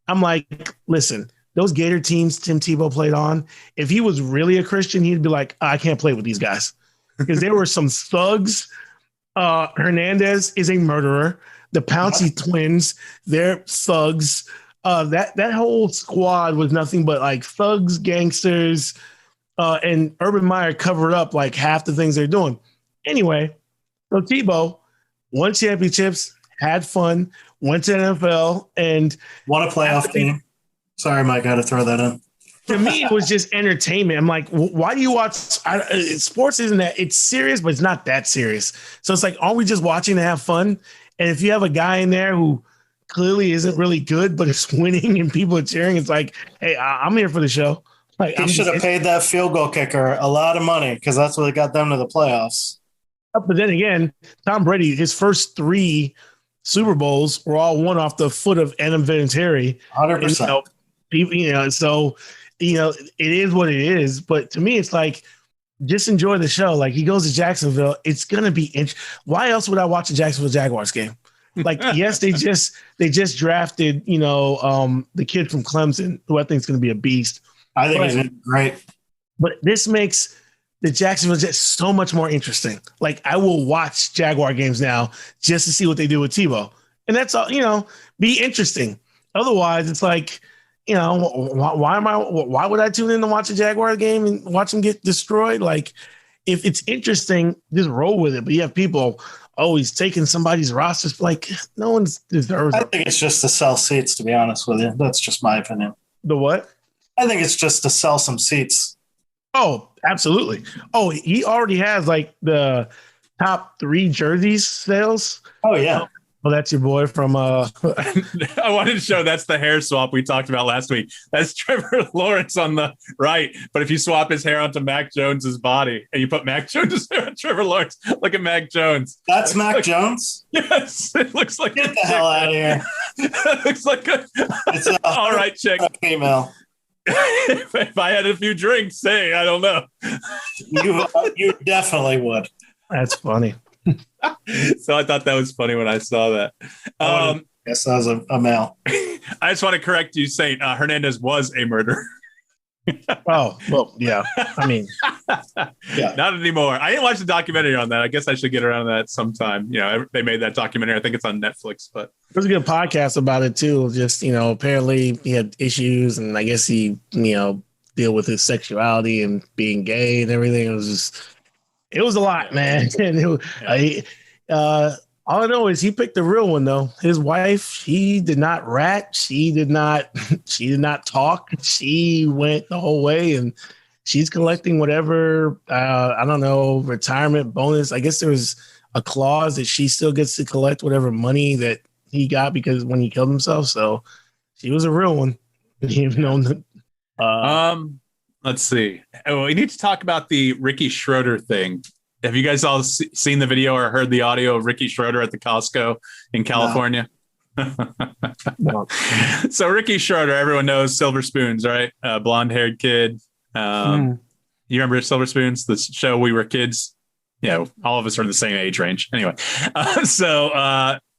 I'm like, listen, those Gator teams Tim Tebow played on, if he was really a Christian, he'd be like, I can't play with these guys because there were some thugs. Hernandez is a murderer. The Pouncey twins, they're thugs. That whole squad was nothing but like thugs, gangsters, and Urban Meyer covered up like half the things they're doing. Anyway, so Tebow won championships, had fun, went to the NFL, and won a playoff game. Sorry, Mike, I had to throw that in. To me, it was just entertainment. I'm like, why do you watch? Sports isn't that, it's serious, but it's not that serious. So it's like, aren't we just watching to have fun? And if you have a guy in there who clearly isn't really good, but it's winning and people are cheering. It's like, hey, I'm here for the show. Like, He should have paid that field goal kicker a lot of money because that's what got them to the playoffs. But then again, Tom Brady, his first 3 Super Bowls were all won off the foot of Adam Vinatieri. 100%. So it is what it is. But to me, it's like, just enjoy the show. Like, he goes to Jacksonville. It's going to be why else would I watch a Jacksonville Jaguars game? Like, yes, they just drafted, the kid from Clemson, who I think is going to be a beast. I think he's great. But this makes the Jacksonville Jets so much more interesting. Like, I will watch Jaguar games now just to see what they do with Tebow. And that's all, be interesting. Otherwise, it's like, why would I tune in to watch a Jaguar game and watch them get destroyed? Like, if it's interesting, just roll with it. But you have people always taking somebody's rosters. Like, no one deserves it. I think it's just to sell seats, to be honest with you. That's just my opinion. The what? I think it's just to sell some seats. Oh, absolutely. Oh, he already has like the top 3 jerseys sales. Oh, yeah. Well, that's your boy from I wanted to show that's the hair swap we talked about last week. That's Trevor Lawrence on the right. But if you swap his hair onto Mac Jones's body and you put Mac Jones's hair on Trevor Lawrence, look at Mac Jones. That's Mac Jones? Yes. It looks like Get the hell out of here. It looks like it's all right, chick. Female. If I had a few drinks, hey, I don't know. You definitely would. That's funny. So I thought that was funny when I saw that. Yes, that was a male. I just want to correct you, Saint. Hernandez was a murderer. Oh, well, yeah. I mean, yeah. Not anymore. I didn't watch the documentary on that. I guess I should get around to that sometime. They made that documentary. I think it's on Netflix, but there's a good podcast about it too. Just, apparently he had issues and I guess he, deal with his sexuality and being gay and everything. It was a lot, man. And all I know is he picked the real one though. His wife, she did not rat. She did not talk. She went the whole way and she's collecting whatever, I don't know, retirement bonus. I guess there was a clause that she still gets to collect whatever money that he got because when he killed himself. So she was a real one. Even though, let's see. We need to talk about the Ricky Schroeder thing. Have you guys all seen the video or heard the audio of Ricky Schroeder at the Costco in California? No. So Ricky Schroeder, everyone knows Silver Spoons, right? Blonde-haired kid. You remember Silver Spoons, the show We Were Kids? Yeah, all of us are in the same age range. Anyway,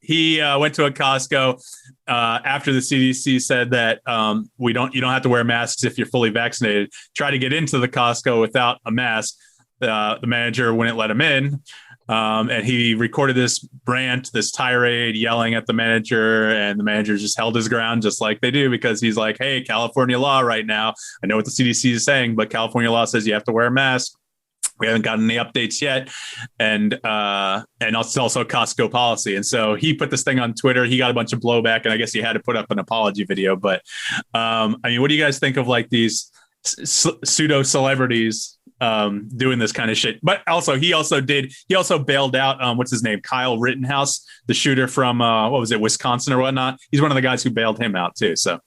he went to a Costco after the CDC said that you don't have to wear masks if you're fully vaccinated. Try to get into the Costco without a mask. The manager wouldn't let him in. And he recorded this rant, this tirade, yelling at the manager, and the manager just held his ground just like they do, because he's like, hey, California law right now. I know what the CDC is saying, but California law says you have to wear a mask. We haven't gotten any updates yet. And it's also Costco policy. And so he put this thing on Twitter. He got a bunch of blowback, and I guess he had to put up an apology video. But what do you guys think of like these pseudo celebrities doing this kind of shit? But also he also bailed out what's his name, Kyle Rittenhouse, the shooter from Wisconsin or whatnot. He's one of the guys who bailed him out too. So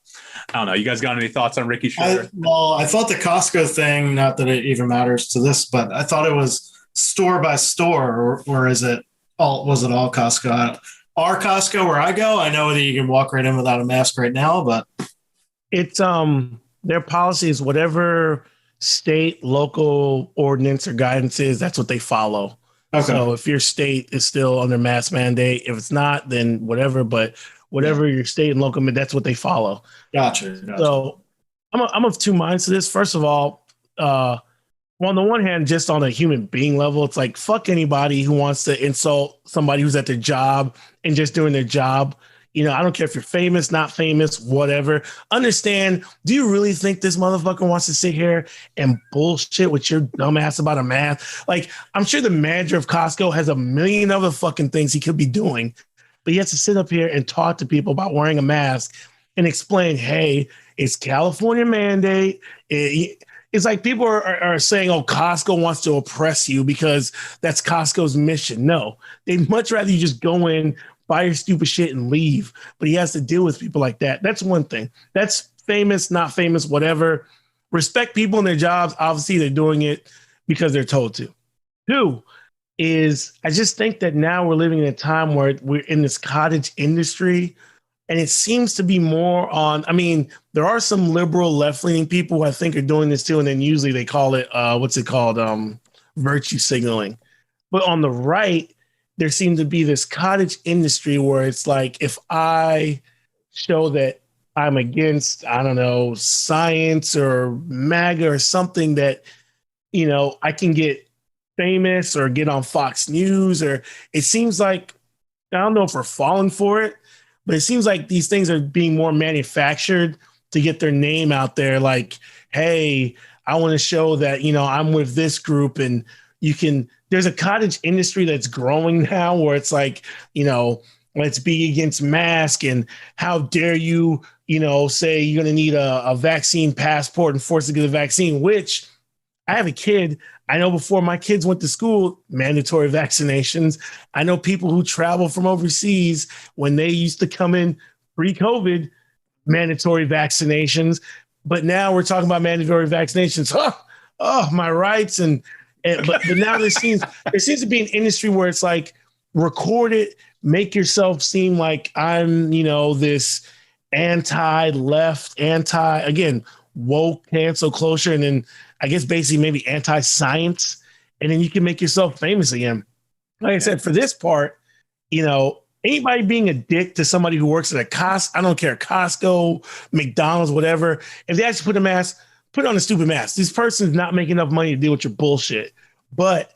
I don't know, you guys got any thoughts on Ricky Schroeder? I thought the Costco thing, not that it even matters to this, but I thought it was store by store, or was it all Costco? Our Costco where I go, I know that you can walk right in without a mask right now, but it's their policy is whatever state, local ordinance or guidance is, that's what they follow. Okay. So if your state is still under mask mandate, if it's not, then whatever. But whatever your state and local, that's what they follow. Gotcha. So I'm of two minds to this. First of all, on the one hand, just on a human being level, it's like fuck anybody who wants to insult somebody who's at their job and just doing their job. I don't care if you're famous, not famous, whatever. Understand, do you really think this motherfucker wants to sit here and bullshit with your dumb ass about a mask? Like, I'm sure the manager of Costco has a million other fucking things he could be doing, but he has to sit up here and talk to people about wearing a mask and explain, hey, it's California mandate. It's like people are saying, oh, Costco wants to oppress you because that's Costco's mission. No, they'd much rather you just go in, buy your stupid shit and leave. But he has to deal with people like that. That's one thing. That's famous, not famous, whatever. Respect people in their jobs. Obviously, they're doing it because they're told to. Two is I just think that now we're living in a time where we're in this cottage industry, and it seems to be more on, I mean, there are some liberal left-leaning people who I think are doing this too, and then usually they call it, what's it called? Virtue signaling. But on the right, there seems to be this cottage industry where it's like, if I show that I'm against, I don't know, science or MAGA or something that, you know, I can get famous or get on Fox News, or it seems like, I don't know if we're falling for it, but it seems like these things are being more manufactured to get their name out there. Like, hey, I want to show that, you know, I'm with this group, and you can, there's a cottage industry that's growing now where it's like, you know, let's be against mask, and how dare you, you know, say you're going to need a vaccine passport and force to get a vaccine, which I have a kid. I know before my kids went to school, mandatory vaccinations. I know people who travel from overseas when they used to come in pre-COVID, mandatory vaccinations. But now we're talking about mandatory vaccinations. Oh, my rights. But now there seems to be an industry where it's like, record it, make yourself seem like I'm, you know, this anti-left, again, woke, cancel culture, and then I guess basically maybe anti-science, and then you can make yourself famous again. Like I said, for this part, you know, anybody being a dick to somebody who works at a Costco, I don't care, Costco, McDonald's, whatever, if they actually put on a stupid mask. This person's not making enough money to deal with your bullshit. But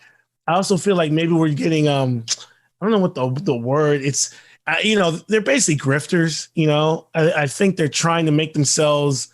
I also feel like maybe we're getting, I don't know what the word, it's, you know, they're basically grifters, you know. I think they're trying to make themselves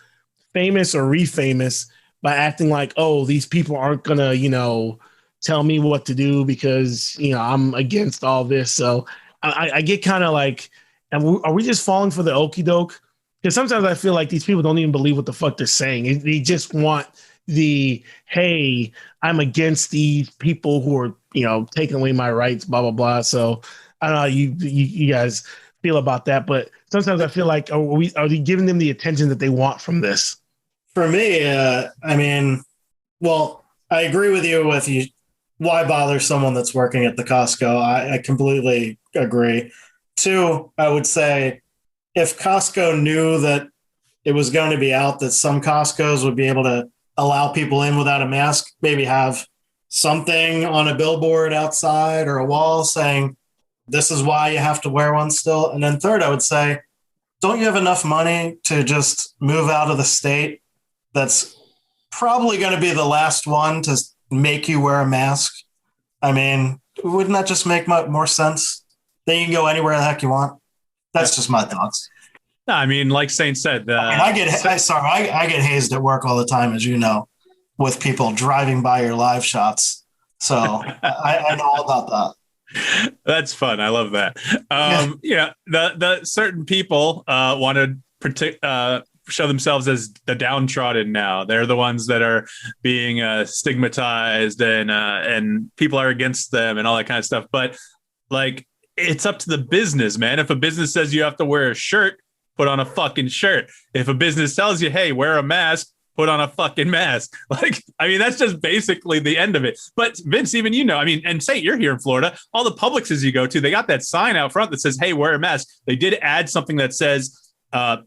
famous or refamous by acting like, oh, these people aren't gonna, you know, tell me what to do because, you know, I'm against all this. So I get kind of like, are we just falling for the okie doke? Because sometimes I feel like these people don't even believe what the fuck they're saying. They just want the, hey, I'm against these people who are, you know, taking away my rights, blah, blah, blah. So I don't know how you guys feel about that. But sometimes I feel like, are we giving them the attention that they want from this? For me, I mean, well, I agree with you. Why bother someone that's working at the Costco? I completely agree. Two, I would say if Costco knew that it was going to be out that some Costcos would be able to allow people in without a mask, maybe have something on a billboard outside or a wall saying, this is why you have to wear one still. And then third, I would say, don't you have enough money to just move out of the state that's probably going to be the last one to make you wear a mask? I mean, wouldn't that just make more sense? Then you can go anywhere the heck you want. That's just my thoughts. No, I mean, like Sainte said, I get hazed at work all the time, as you know, with people driving by your live shots. So I know all about that. That's fun. I love that. Yeah, the certain people want to show themselves as the downtrodden now. They're the ones that are being stigmatized, and people are against them and all that kind of stuff. But like, it's up to the business, man. If a business says you have to wear a shirt, put on a fucking shirt. If a business tells you, hey, wear a mask, put on a fucking mask. Like, I mean, that's just basically the end of it. But Vince, even, you know, I mean, and Sainte, you're here in Florida, all the Publixes you go to, they got that sign out front that says, hey, wear a mask. They did add something that says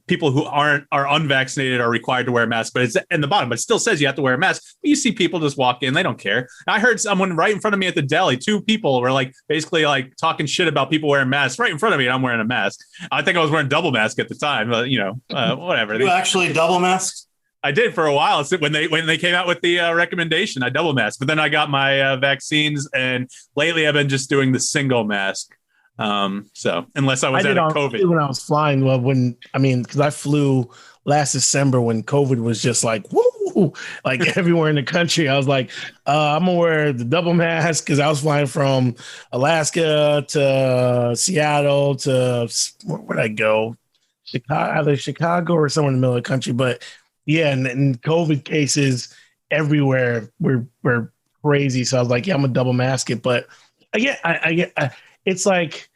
people who are unvaccinated are required to wear a mask, but it's in the bottom, but it still says you have to wear a mask. But you see people just walk in, they don't care. I heard someone right in front of me at the deli, two people were like basically like talking shit about people wearing masks right in front of me, and I'm wearing a mask. I think I was wearing double mask at the time, but you know, whatever. You actually double masked? I did for a while. So when they came out with the recommendation, I double masked, but then I got my vaccines, and lately I've been just doing the single mask. So unless I was out of COVID when I was flying, because I flew last December when COVID was just like, woo, like everywhere in the country. I was like, I'm gonna wear the double mask because I was flying from Alaska to Seattle to where'd I go? Chicago or somewhere in the middle of the country. But yeah, and COVID cases everywhere were crazy. So I was like, yeah, I'm gonna double mask it. But I get it's like,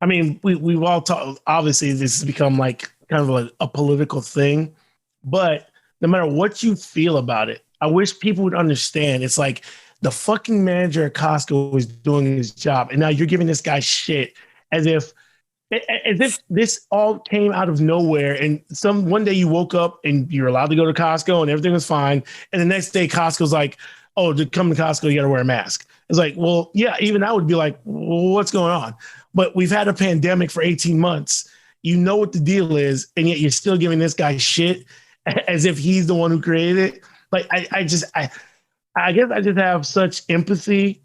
I mean, we've all talked. Obviously, this has become like kind of a political thing, but no matter what you feel about it, I wish people would understand. It's like the fucking manager at Costco was doing his job, and now you're giving this guy shit as if this all came out of nowhere. And one day you woke up and you're allowed to go to Costco and everything was fine, and the next day Costco's like, "Oh, to come to Costco, you got to wear a mask." It's like, well, yeah, even I would be like, well, what's going on? But we've had a pandemic for 18 months. You know what the deal is, and yet you're still giving this guy shit as if he's the one who created it. Like, I guess I just have such empathy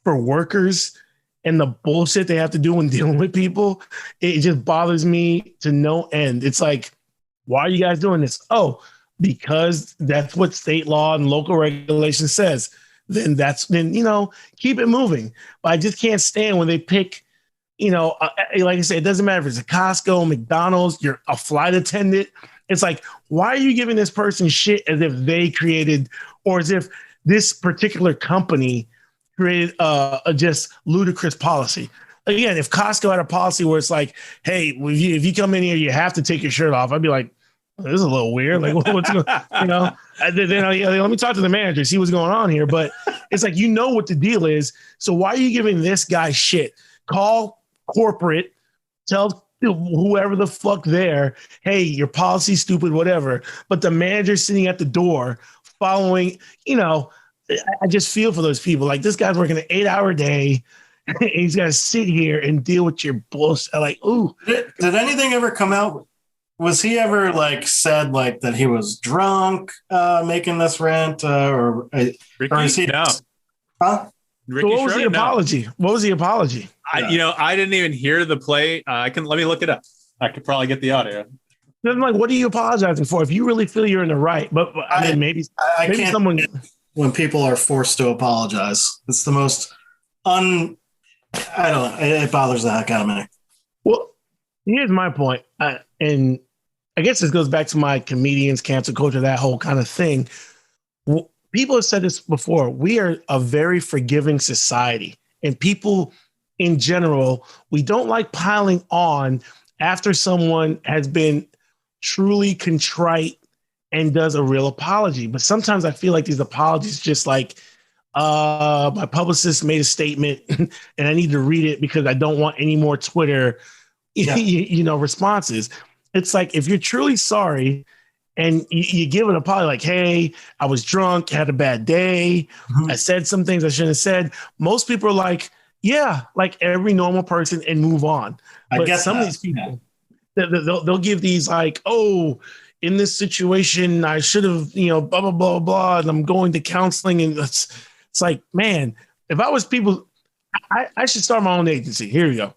for workers and the bullshit they have to do when dealing with people. It just bothers me to no end. It's like, why are you guys doing this? Oh, because that's what state law and local regulation says. Then keep it moving. But I just can't stand when they pick, like I said, it doesn't matter if it's a Costco, McDonald's, you're a flight attendant. It's like, why are you giving this person shit as if they created, or as if this particular company created a just ludicrous policy? Again, if Costco had a policy where it's like, hey, if you come in here, you have to take your shirt off, I'd be like, this is a little weird. Like, what's going on? Let me talk to the manager, see what's going on here. But it's like, what the deal is. So why are you giving this guy shit? Call corporate, tell whoever the fuck there, hey, your policy's stupid, whatever. But the manager's sitting at the door following, I just feel for those people. Like, this guy's working an 8-hour day and he's got to sit here and deal with your bullshit. Like, ooh. Did anything ever come out? Was he ever said that he was drunk making this rant or is he? No. Huh? So what was the apology? What was the apology? I didn't even hear the play. Let me look it up. I could probably get the audio. Then, what are you apologizing for? If you really feel you're in the right, but I mean, maybe can't someone. When people are forced to apologize, it's the most I don't know. It bothers the heck out of me. Well, here's my point, and I guess this goes back to my comedians, cancel culture, that whole kind of thing. People have said this before. We are a very forgiving society, and people in general, we don't like piling on after someone has been truly contrite and does a real apology. But sometimes I feel like these apologies just like, my publicist made a statement and I need to read it because I don't want any more Twitter, responses. It's like, if you're truly sorry and you give an apology, like, hey, I was drunk, had a bad day, I said some things I shouldn't have said. Most people are like, yeah, like every normal person, and move on. But some of these people, they'll give these like, oh, in this situation, I should have, blah, blah, blah, blah, and I'm going to counseling. And it's like, man, if I was people, I should start my own agency. Here we go.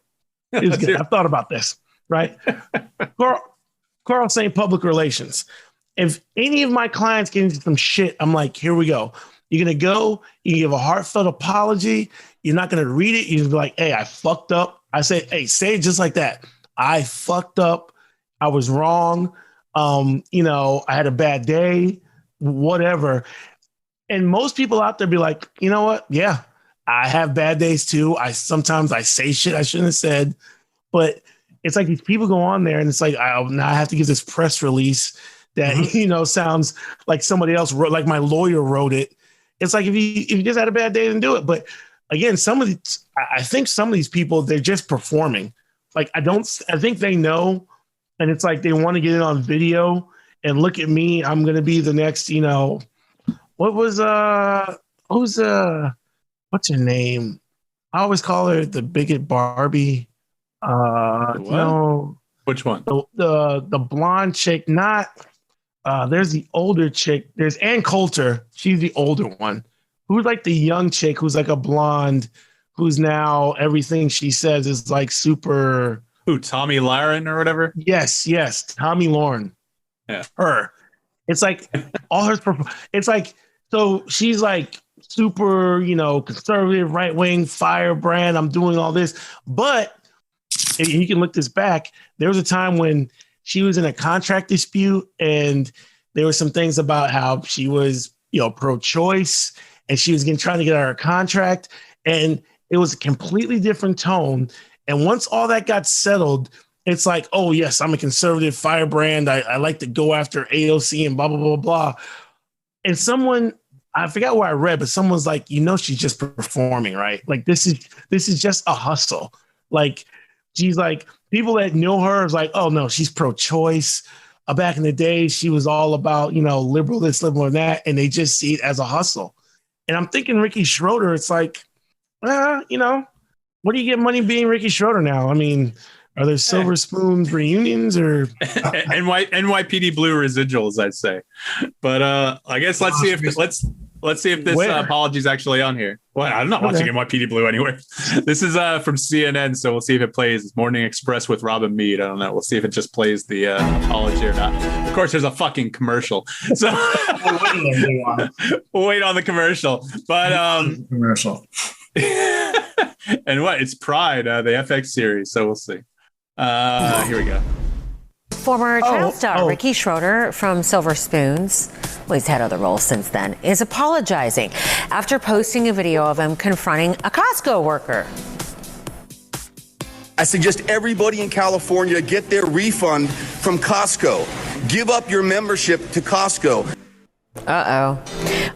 I've thought about this, right? Carl Sainte Public Relations. If any of my clients get into some shit, I'm like, here we go. You're going to go, you give a heartfelt apology. You're not going to read it. You're just be like, hey, I fucked up. I say, hey, say it just like that. I fucked up. I was wrong. I had a bad day, whatever. And most people out there be like, you know what? Yeah, I have bad days too. Sometimes I say shit I shouldn't have said, but it's like these people go on there and it's like, now I have to give this press release that, sounds like somebody else wrote, like my lawyer wrote it. It's like, if you just had a bad day, then do it. But again, I think some of these people, they're just performing. Like, I think they know, and it's like they want to get it on video and look at me. I'm going to be the next, what's her name? I always call her the bigot Barbie. No. Which one? The blonde chick, not, there's the older chick. There's Ann Coulter. She's the older one. Who's like the young chick who's like a blonde, who's now everything she says is like super. Who, Tommy Lauren or whatever? Yes. Tommy Lauren. Yeah. Her. It's like all her. It's like, so she's like super, conservative, right wing, firebrand. I'm doing all this. But you can look this back. There was a time when she was in a contract dispute and there were some things about how she was, pro-choice and she was trying to get out of her contract. And it was a completely different tone. And once all that got settled, it's like, oh, yes, I'm a conservative firebrand. I like to go after AOC and blah, blah, blah, blah. And someone, I forgot where I read, but someone's like, she's just performing, right? Like, this is just a hustle. Like, she's like, people that know her is like, oh, no, she's pro-choice. Back in the day, she was all about, liberal this, liberal that, and they just see it as a hustle. And I'm thinking Ricky Schroeder, it's like, what do you get money being Ricky Schroeder now? I mean, are there Silver Spoons reunions or NYPD Blue residuals? I'd say, but I guess let's see if this apology is actually on here. Well, I'm not watching NYPD Blue anyway. This is from CNN, so we'll see if it plays Morning Express with Robin Meade. I don't know. We'll see if it just plays the apology or not. Of course, there's a fucking commercial, so we'll wait on the commercial. But commercial. And what? It's Pride, the FX series. So we'll see. Here we go. Former child star Ricky Schroeder from Silver Spoons, well, he's had other roles since then, is apologizing after posting a video of him confronting a Costco worker. I suggest everybody in California get their refund from Costco. Give up your membership to Costco.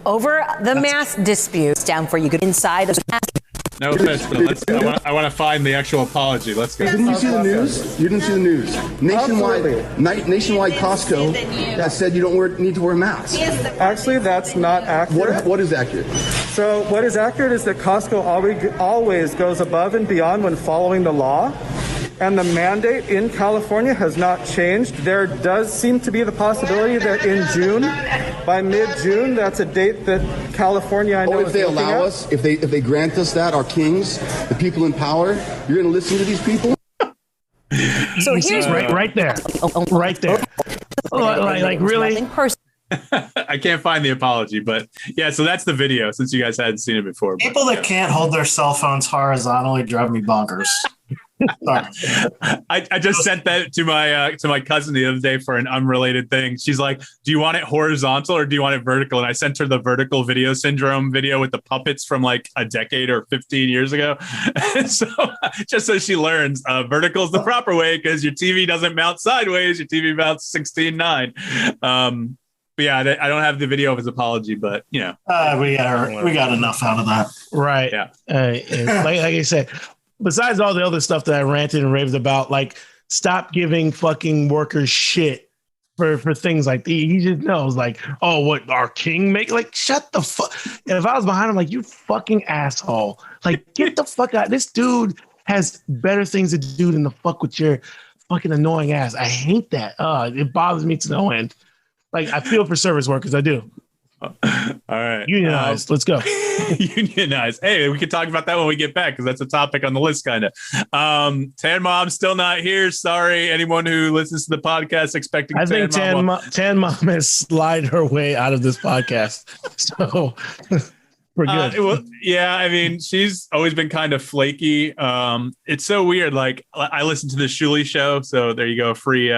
Over the mask dispute. Down for you get inside those masks. No offense, but I want to find the actual apology. Let's go. Didn't you see the news? You didn't see the news. Nationwide Costco has said you don't need to wear masks. Actually, that's not accurate. What is accurate? So what is accurate is that Costco always goes above and beyond when following the law. And the mandate in California has not changed. There does seem to be the possibility that in June, by mid-June, that's a date that California, I know, if they allow us, if they grant us that, our kings, the people in power, you're going to listen to these people? So here's right there. Right there. Like really? I can't find the apology, but yeah, so that's the video since you guys hadn't seen it before. People that can't hold their cell phones horizontally drive me bonkers. I just sent that to my cousin the other day for an unrelated thing. She's like, do you want it horizontal or do you want it vertical? And I sent her the vertical video syndrome video with the puppets from like a decade or 15 years ago. So just so she learns, vertical is the proper way because your TV doesn't mount sideways. Your TV mounts 16:9. But yeah, I don't have the video of his apology, but we got enough out of that. Right. Yeah. Like I said, besides all the other stuff that I ranted and raved about, like, stop giving fucking workers shit for things like these. He just knows, like, oh, what our king make? Like, shut the fuck. And if I was behind him, like, you fucking asshole. Like, get the fuck out. This dude has better things to do than to fuck with your fucking annoying ass. I hate that. It bothers me to no end. Like, I feel for service workers. I do. All right. Unionized. Let's go. Unionized. Hey, we can talk about that when we get back because that's a topic on the list, kind of. Tan Mom's still not here. Sorry, anyone who listens to the podcast expecting. I think Tan Mom has slid her way out of this podcast. So we're good. Yeah, I mean, she's always been kind of flaky. It's so weird. Like, I listen to the Shuli show, so there you go, free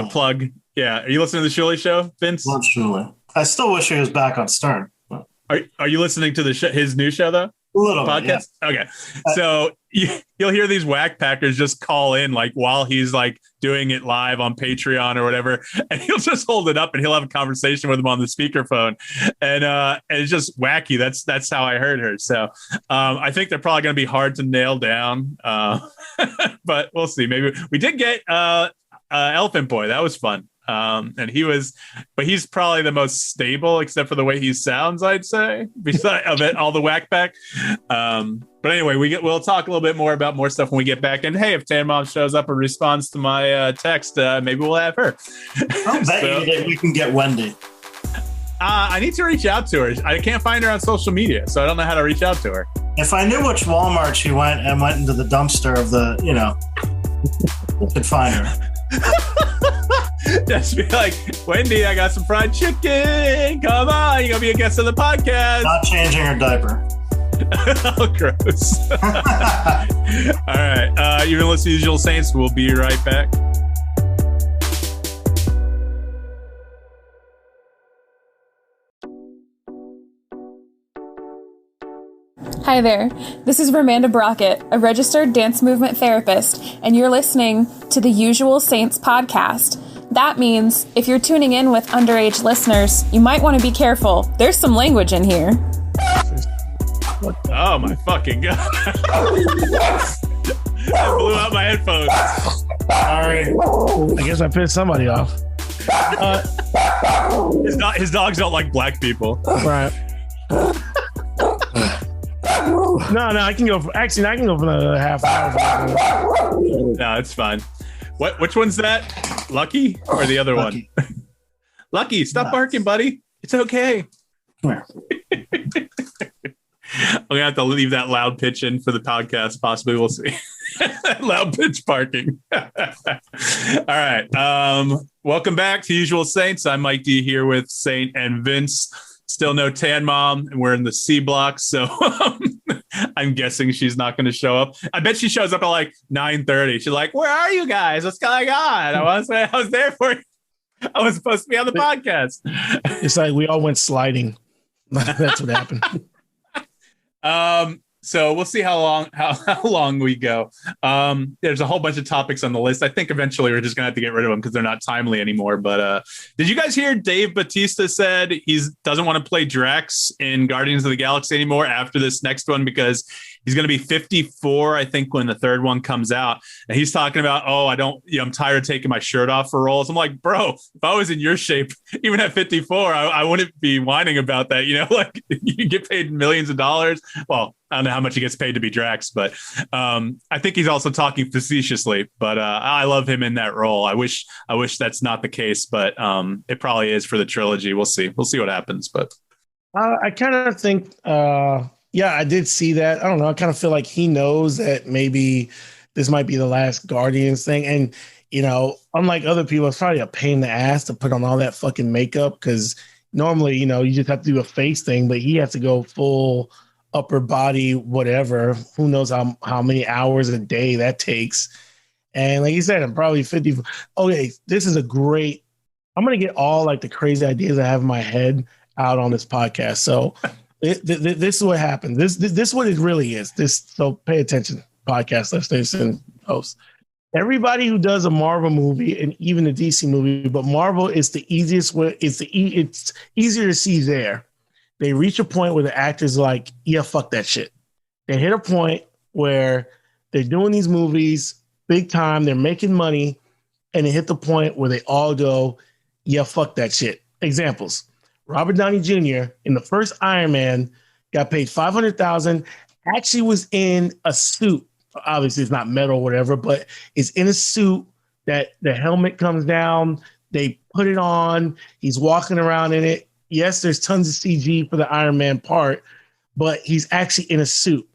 plug. Yeah, are you listening to the Shuli show, Vince? Love Shuli. I still wish he was back on Stern. Are you listening to his new show though? A little podcast. Bit, yeah. Okay, so you'll hear these whack packers just call in like while he's like doing it live on Patreon or whatever, and he'll just hold it up and he'll have a conversation with him on the speakerphone, and it's just wacky. That's how I heard her. So I think they're probably going to be hard to nail down, but we'll see. Maybe we did get Elephant Boy. That was fun. And he's probably the most stable except for the way he sounds, I'd say, besides of it, all the whack pack. But anyway, we'll talk a little bit more about more stuff when we get back. And hey, if Tan Mom shows up and responds to my text, maybe we'll have her. I'll bet you that we can get Wendy. I need to reach out to her. I can't find her on social media, so I don't know how to reach out to her. If I knew which Walmart she went into the dumpster of the, could find her. Just be like, Wendy, I got some fried chicken. Come on, you're gonna be a guest on the podcast. Not changing her diaper. Oh, gross. All right. You've been listening to Usual Saints. We'll be right back. Hi there. This is Romanda Brockett, a registered dance movement therapist, and you're listening to the Usual Saints podcast. That means if you're tuning in with underage listeners, you might want to be careful. There's some language in here. Oh my fucking god. I blew out my headphones. Sorry. I guess I pissed somebody off. His dogs don't like black people. Right. No, I can go for another half hour. No, it's fine. Which one's that? Lucky or the other one? Lucky, stop barking, buddy. It's okay. Come here. I'm gonna have to leave that loud pitch in for the podcast. Possibly, we'll see. Loud pitch barking. All right. Welcome back to Usual Saints. I'm Mike D here with Saint and Vince. Still no Tan Mom, and we're in the C block, so I'm guessing she's not going to show up. I bet she shows up at like 9:30. She's like, "Where are you guys? What's going on? I was there for you. I was supposed to be on the podcast." It's like we all went sliding. That's what happened. So we'll see how long we go. There's a whole bunch of topics on the list. I think eventually we're just gonna have to get rid of them because they're not timely anymore. But did you guys hear Dave Bautista said he doesn't want to play Drax in Guardians of the Galaxy anymore after this next one because he's going to be 54, I think, when the third one comes out. And he's talking about, I'm tired of taking my shirt off for roles. I'm like, bro, if I was in your shape, even at 54, I wouldn't be whining about that. Like you get paid millions of dollars. Well, I don't know how much he gets paid to be Drax, but I think he's also talking facetiously. But I love him in that role. I wish that's not the case, but it probably is for the trilogy. We'll see. We'll see what happens. But I kind of think, yeah, I did see that. I don't know. I kind of feel like he knows that maybe this might be the last Guardians thing. And, unlike other people, it's probably a pain in the ass to put on all that fucking makeup because normally, you just have to do a face thing, but he has to go full upper body, whatever. Who knows how many hours a day that takes. And like you said, I'm probably 50. Okay, this is I'm going to get all like the crazy ideas I have in my head out on this podcast. So this is what happened. This is what it really is. So pay attention, podcast listeners and hosts. Everybody who does a Marvel movie and even a DC movie, but Marvel is the easiest way. It's easier to see there. They reach a point where the actors are like, yeah, fuck that shit. They hit a point where they're doing these movies big time. They're making money. And they hit the point where they all go, yeah, fuck that shit. Examples. Robert Downey Jr. in the first Iron Man got paid $500,000, actually was in a suit. Obviously, it's not metal or whatever, but it's in a suit that the helmet comes down. They put it on. He's walking around in it. Yes, there's tons of CG for the Iron Man part, but he's actually in a suit.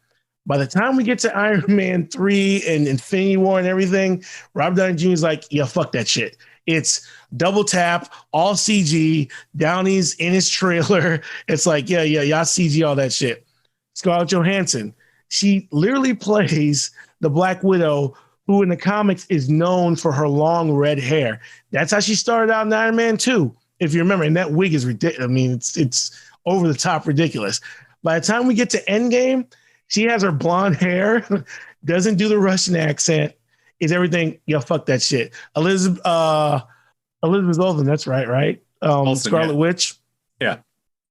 By the time we get to Iron Man 3 and Infinity War and everything, Robert Downey Jr. is like, yeah, fuck that shit. It's double tap, all CG. Downey's in his trailer. It's like, yeah, y'all CG all that shit. Scarlett Johansson, she literally plays the Black Widow, who in the comics is known for her long red hair. That's how she started out in Iron Man 2. If you remember, and that wig is ridiculous. I mean, it's over the top ridiculous. By the time we get to Endgame, she has her blonde hair, doesn't do the Russian accent, is everything. Yo, fuck that shit. Elizabeth Olsen, that's right? Olsen, Scarlet yeah. Witch. Yeah.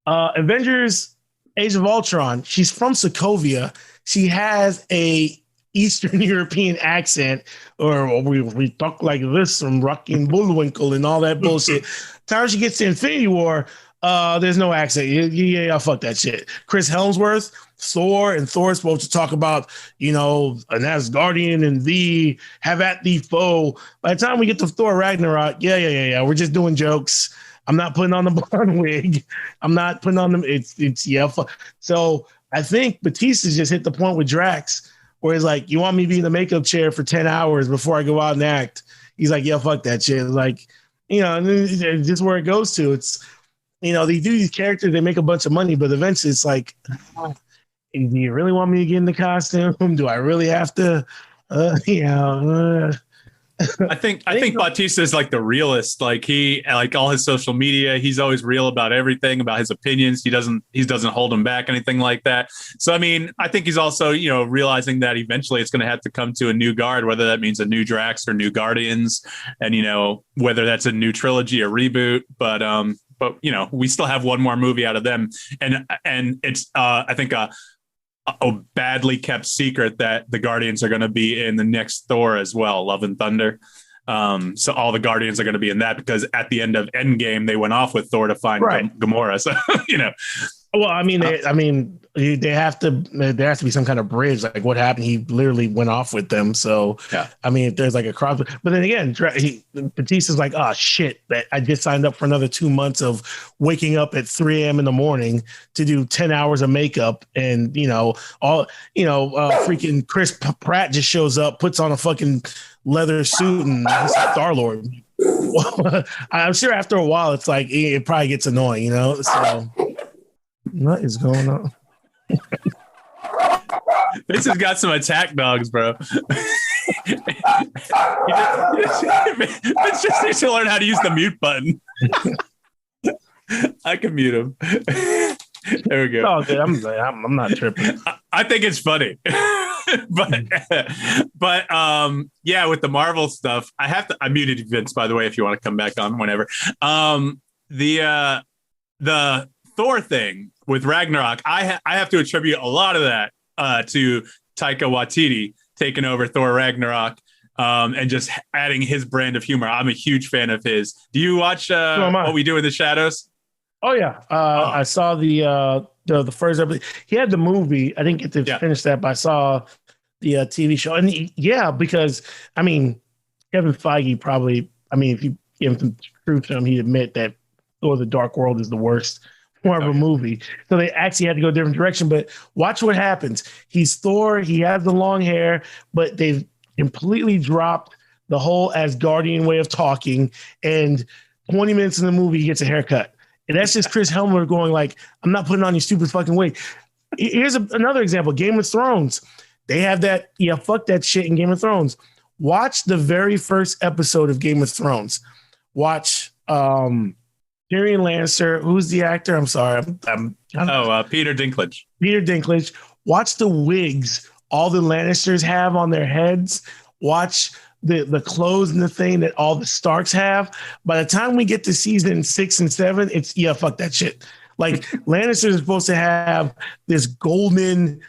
Avengers: Age of Ultron. She's from Sokovia. She has a Eastern European accent, or we talk like this from Rocky and Bullwinkle and all that bullshit. Time she gets to Infinity War, there's no accent. Yeah, fuck that shit. Chris Hemsworth, Thor, and Thor's supposed to talk about, an Asgardian and thee, have at thee foe. By the time we get to Thor Ragnarok, yeah, we're just doing jokes. I'm not putting on the blonde wig. I'm not putting on them. It's yeah. So I think Bautista's just hit the point with Drax, where he's like, you want me to be in the makeup chair for 10 hours before I go out and act? He's like, yeah, fuck that shit. Like, and then just where it goes to. It's, they do these characters, they make a bunch of money, but eventually it's like, do you really want me to get in the costume? Do I really have to, I think Bautista is like the realist. Like all his social media, he's always real about everything, about his opinions. He doesn't hold them back, anything like that. So, I mean, I think he's also, realizing that eventually it's going to have to come to a new guard, whether that means a new Drax or new Guardians, and, whether that's a new trilogy or reboot. But we still have one more movie out of them. And it's, I think, a badly kept secret that the Guardians are going to be in the next Thor as well, Love and Thunder. So all the Guardians are going to be in that, because at the end of Endgame, they went off with Thor to find Gamora. So, Well, I mean, there has to be some kind of bridge. Like what happened? He literally went off with them. So, yeah. I mean, if there's like a cross, but then again, Batista's like, oh shit, that I just signed up for another 2 months of waking up at 3 a.m. in the morning to do 10 hours of makeup, and freaking Chris Pratt just shows up, puts on a fucking leather suit, and he's Star-Lord. I'm sure after a while, it's like it probably gets annoying, So. What is going on? This has got some attack dogs, bro. It's just needs to learn how to use the mute button. I can mute him. There we go. Oh, dude, I'm not tripping. I think it's funny, but yeah, with the Marvel stuff, I muted Vince, by the way, if you want to come back on whenever. The Thor thing with Ragnarok, I have to attribute a lot of that to Taika Waititi taking over Thor Ragnarok and just adding his brand of humor. I'm a huge fan of his. Do you watch What We Do in the Shadows? Oh yeah, I saw the first episode. He had the movie. I didn't get to finish that, but I saw the TV show. And because I mean, Kevin Feige probably. I mean, if you give him some truth to him, he'd admit that Thor: The Dark World is the worst Marvel movie. So they actually had to go a different direction. But watch what happens. He's Thor. He has the long hair, but they've completely dropped the whole Asgardian way of talking. And 20 minutes in the movie, he gets a haircut. And that's just Chris Helmler going like, I'm not putting on your stupid fucking wig. Here's another example. Game of Thrones. They have that, fuck that shit in Game of Thrones. Watch the very first episode of Game of Thrones. Watch Tyrion Lannister. Who's the actor? I'm sorry. Peter Dinklage. Peter Dinklage. Watch the wigs all the Lannisters have on their heads. Watch the clothes and the thing that all the Starks have. By the time we get to season 6 and 7, it's fuck that shit. Like Lannisters are supposed to have this golden,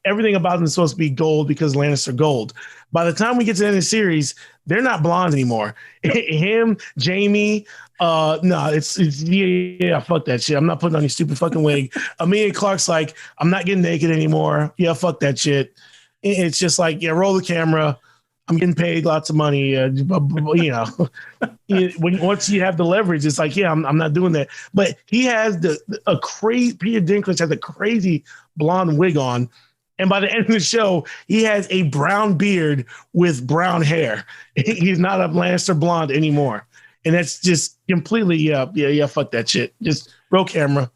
everything about them is supposed to be gold because Lannister gold. By the time we get to the end of the series, they're not blonde anymore. Him, Jamie, fuck that shit. I'm not putting on your stupid fucking wig. Emilia Clarke's like, I'm not getting naked anymore. Yeah, fuck that shit. It's just like, roll the camera. I'm getting paid lots of money. Once you have the leverage, it's like, I'm not doing that. But he has Peter Dinklage has a crazy blonde wig on. And by the end of the show, he has a brown beard with brown hair. He's not a Lannister blonde anymore. And that's just completely, fuck that shit. Just roll camera.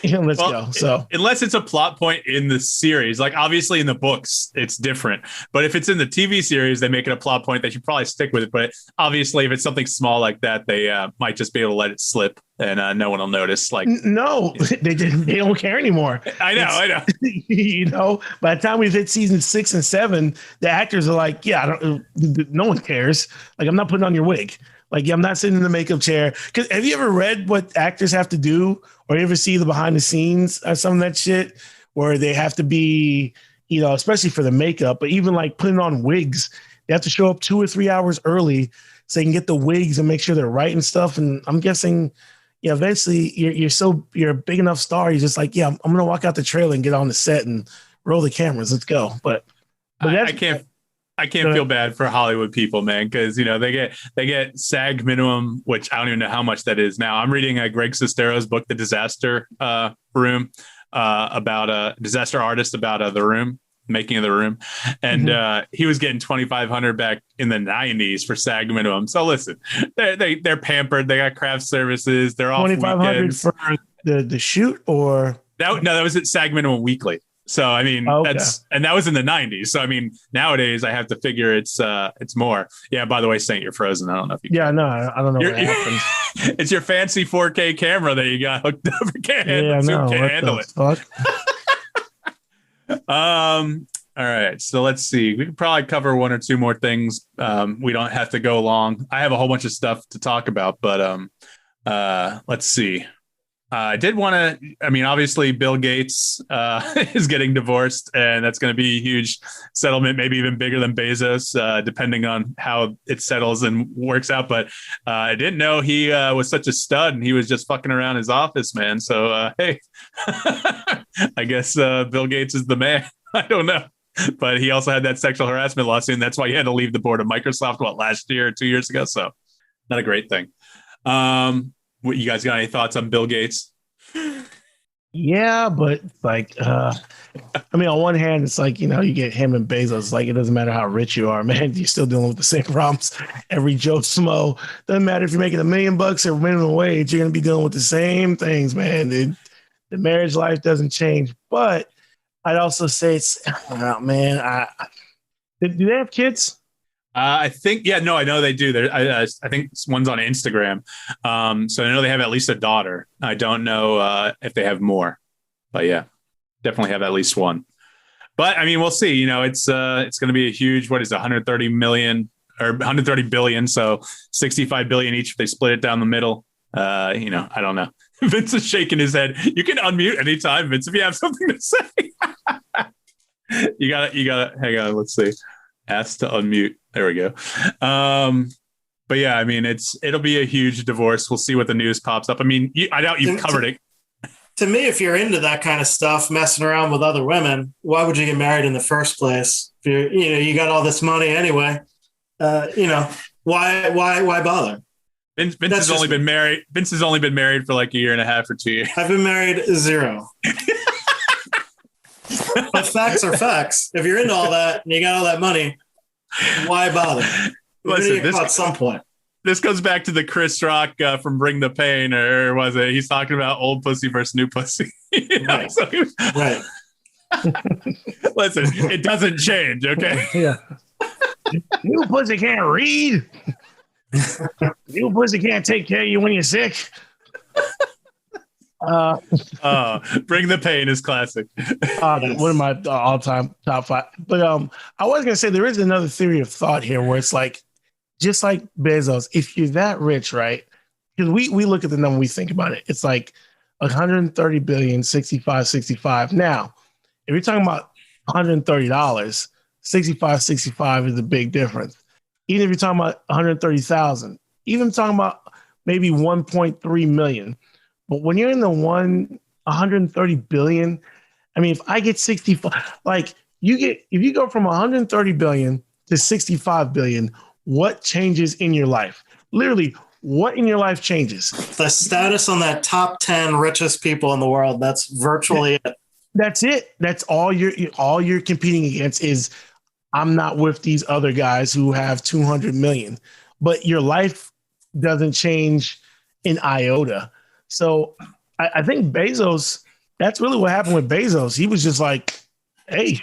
Let's go. So unless it's a plot point in the series, like obviously in the books, it's different. But if it's in the TV series, they make it a plot point. They should probably stick with it. But obviously, if it's something small like that, they might just be able to let it slip, and no one will notice. Like, no, they don't care anymore. I know. By the time we've hit season 6 and 7, the actors are like, no one cares. Like, I'm not putting on your wig. Like, I'm not sitting in the makeup chair. Because have you ever read what actors have to do, or you ever see the behind the scenes of some of that shit where they have to be, especially for the makeup, but even like putting on wigs, they have to show up 2 or 3 hours early so they can get the wigs and make sure they're right and stuff. And I'm guessing, eventually you're a big enough star. You're just like, I'm going to walk out the trailer and get on the set and roll the cameras. Let's go. But I can't feel bad for Hollywood people, man, because they get SAG minimum, which I don't even know how much that is now. I'm reading Greg Sestero's book, The Disaster Room, about a disaster artist about The Room, making of The Room, and he was getting $2,500 back in the 90s for SAG minimum. So listen, they're pampered. They got craft services. They're all $2,500 for the shoot, or that was at SAG minimum weekly. So I mean, that was in the 90s. So I mean, nowadays I have to figure it's more. Yeah. By the way, Saint, you're frozen. I don't know if you. Yeah, no, I don't know what happened. It's your fancy 4K camera that you got hooked up. Can't handle it. All right. So let's see. We could probably cover one or two more things. We don't have to go long. I have a whole bunch of stuff to talk about, but let's see. I did want to, I mean, obviously Bill Gates is getting divorced, and that's going to be a huge settlement, maybe even bigger than Bezos, depending on how it settles and works out. But I didn't know he was such a stud, and he was just fucking around his office, man. So, hey, I guess Bill Gates is the man. I don't know. But he also had that sexual harassment lawsuit, and that's why he had to leave the board of Microsoft, last year or 2 years ago. So not a great thing. What, you guys got any thoughts on Bill Gates? Yeah, but like, I mean, on one hand, it's like, you know, you get him and Bezos. Like, it doesn't matter how rich you are, man. You're still dealing with the same problems. Every Joe Smo. Doesn't matter if you're making $1 million or minimum wage. You're going to be dealing with the same things, man. The marriage life doesn't change. But I'd also say man, do they have kids? I think, I know they do. I think one's on Instagram. So I know they have at least a daughter. I don't know if they have more, but yeah, definitely have at least one. But I mean, we'll see. You know, it's going to be a huge, what is it, 130 million or 130 billion. So 65 billion each if they split it down the middle. You know, I don't know. Vince is shaking his head. You can unmute anytime, Vince, if you have something to say. You got it. Hang on. Let's see. Ask to unmute. There we go. But yeah, I mean, it'll be a huge divorce. We'll see what the news pops up. I mean, I doubt you've covered it. To me, if you're into that kind of stuff, messing around with other women, why would you get married in the first place? If you got all this money anyway, why bother? Vince has only been married. Vince has only been married for like a year and a half or 2 years. I've been married 0. But facts are facts. If you're into all that and you got all that money, why bother? You're going to get caught at some point. This goes back to the Chris Rock from Bring the Pain, or was it? He's talking about old pussy versus new pussy. Right. Right. Listen, it doesn't change, okay? Yeah. New pussy can't read. New pussy can't take care of you when you're sick. Bring the Pain is classic. One of my all-time top 5. But I was gonna say there is another theory of thought here where it's like, just like Bezos, if you're that rich, right? Because we look at the number, we think about it. It's like 130 billion, 65. Now, if you're talking about $130, 65 is a big difference. Even if you're talking about 130,000, even talking about maybe 1.3 million. But when you're in the 130 billion, I mean, if I get 65, like if you go from 130 billion to 65 billion, what changes in your life? Literally, what in your life changes? The status on that top 10 richest people in the world. That's virtually it. That's it. That's all you're competing against is, I'm not with these other guys who have 200 million, but your life doesn't change in iota. So I think Bezos, that's really what happened with Bezos. He was just like, hey,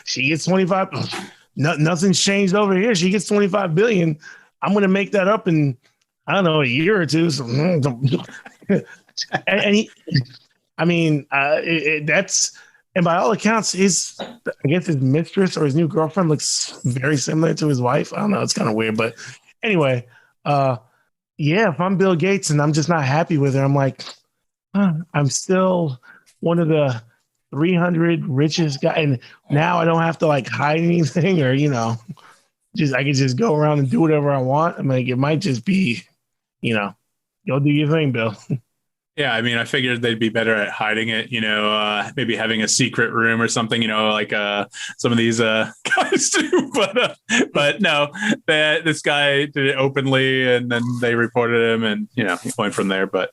she gets 25. Nothing's changed over here. She gets 25 billion. I'm going to make that up in, I don't know, a year or two. So, and he, I mean, that's, and by all accounts, I guess his mistress or his new girlfriend looks very similar to his wife. I don't know. It's kind of weird, but anyway, yeah, if I'm Bill Gates and I'm just not happy with her, I'm like, I'm still one of the 300 richest guys. And now I don't have to like hide anything or, I can just go around and do whatever I want. I mean, it might just be, go do your thing, Bill. Yeah, I mean, I figured they'd be better at hiding it, maybe having a secret room or something, like some of these guys do. But no, this guy did it openly, and then they reported him, and he went from there. But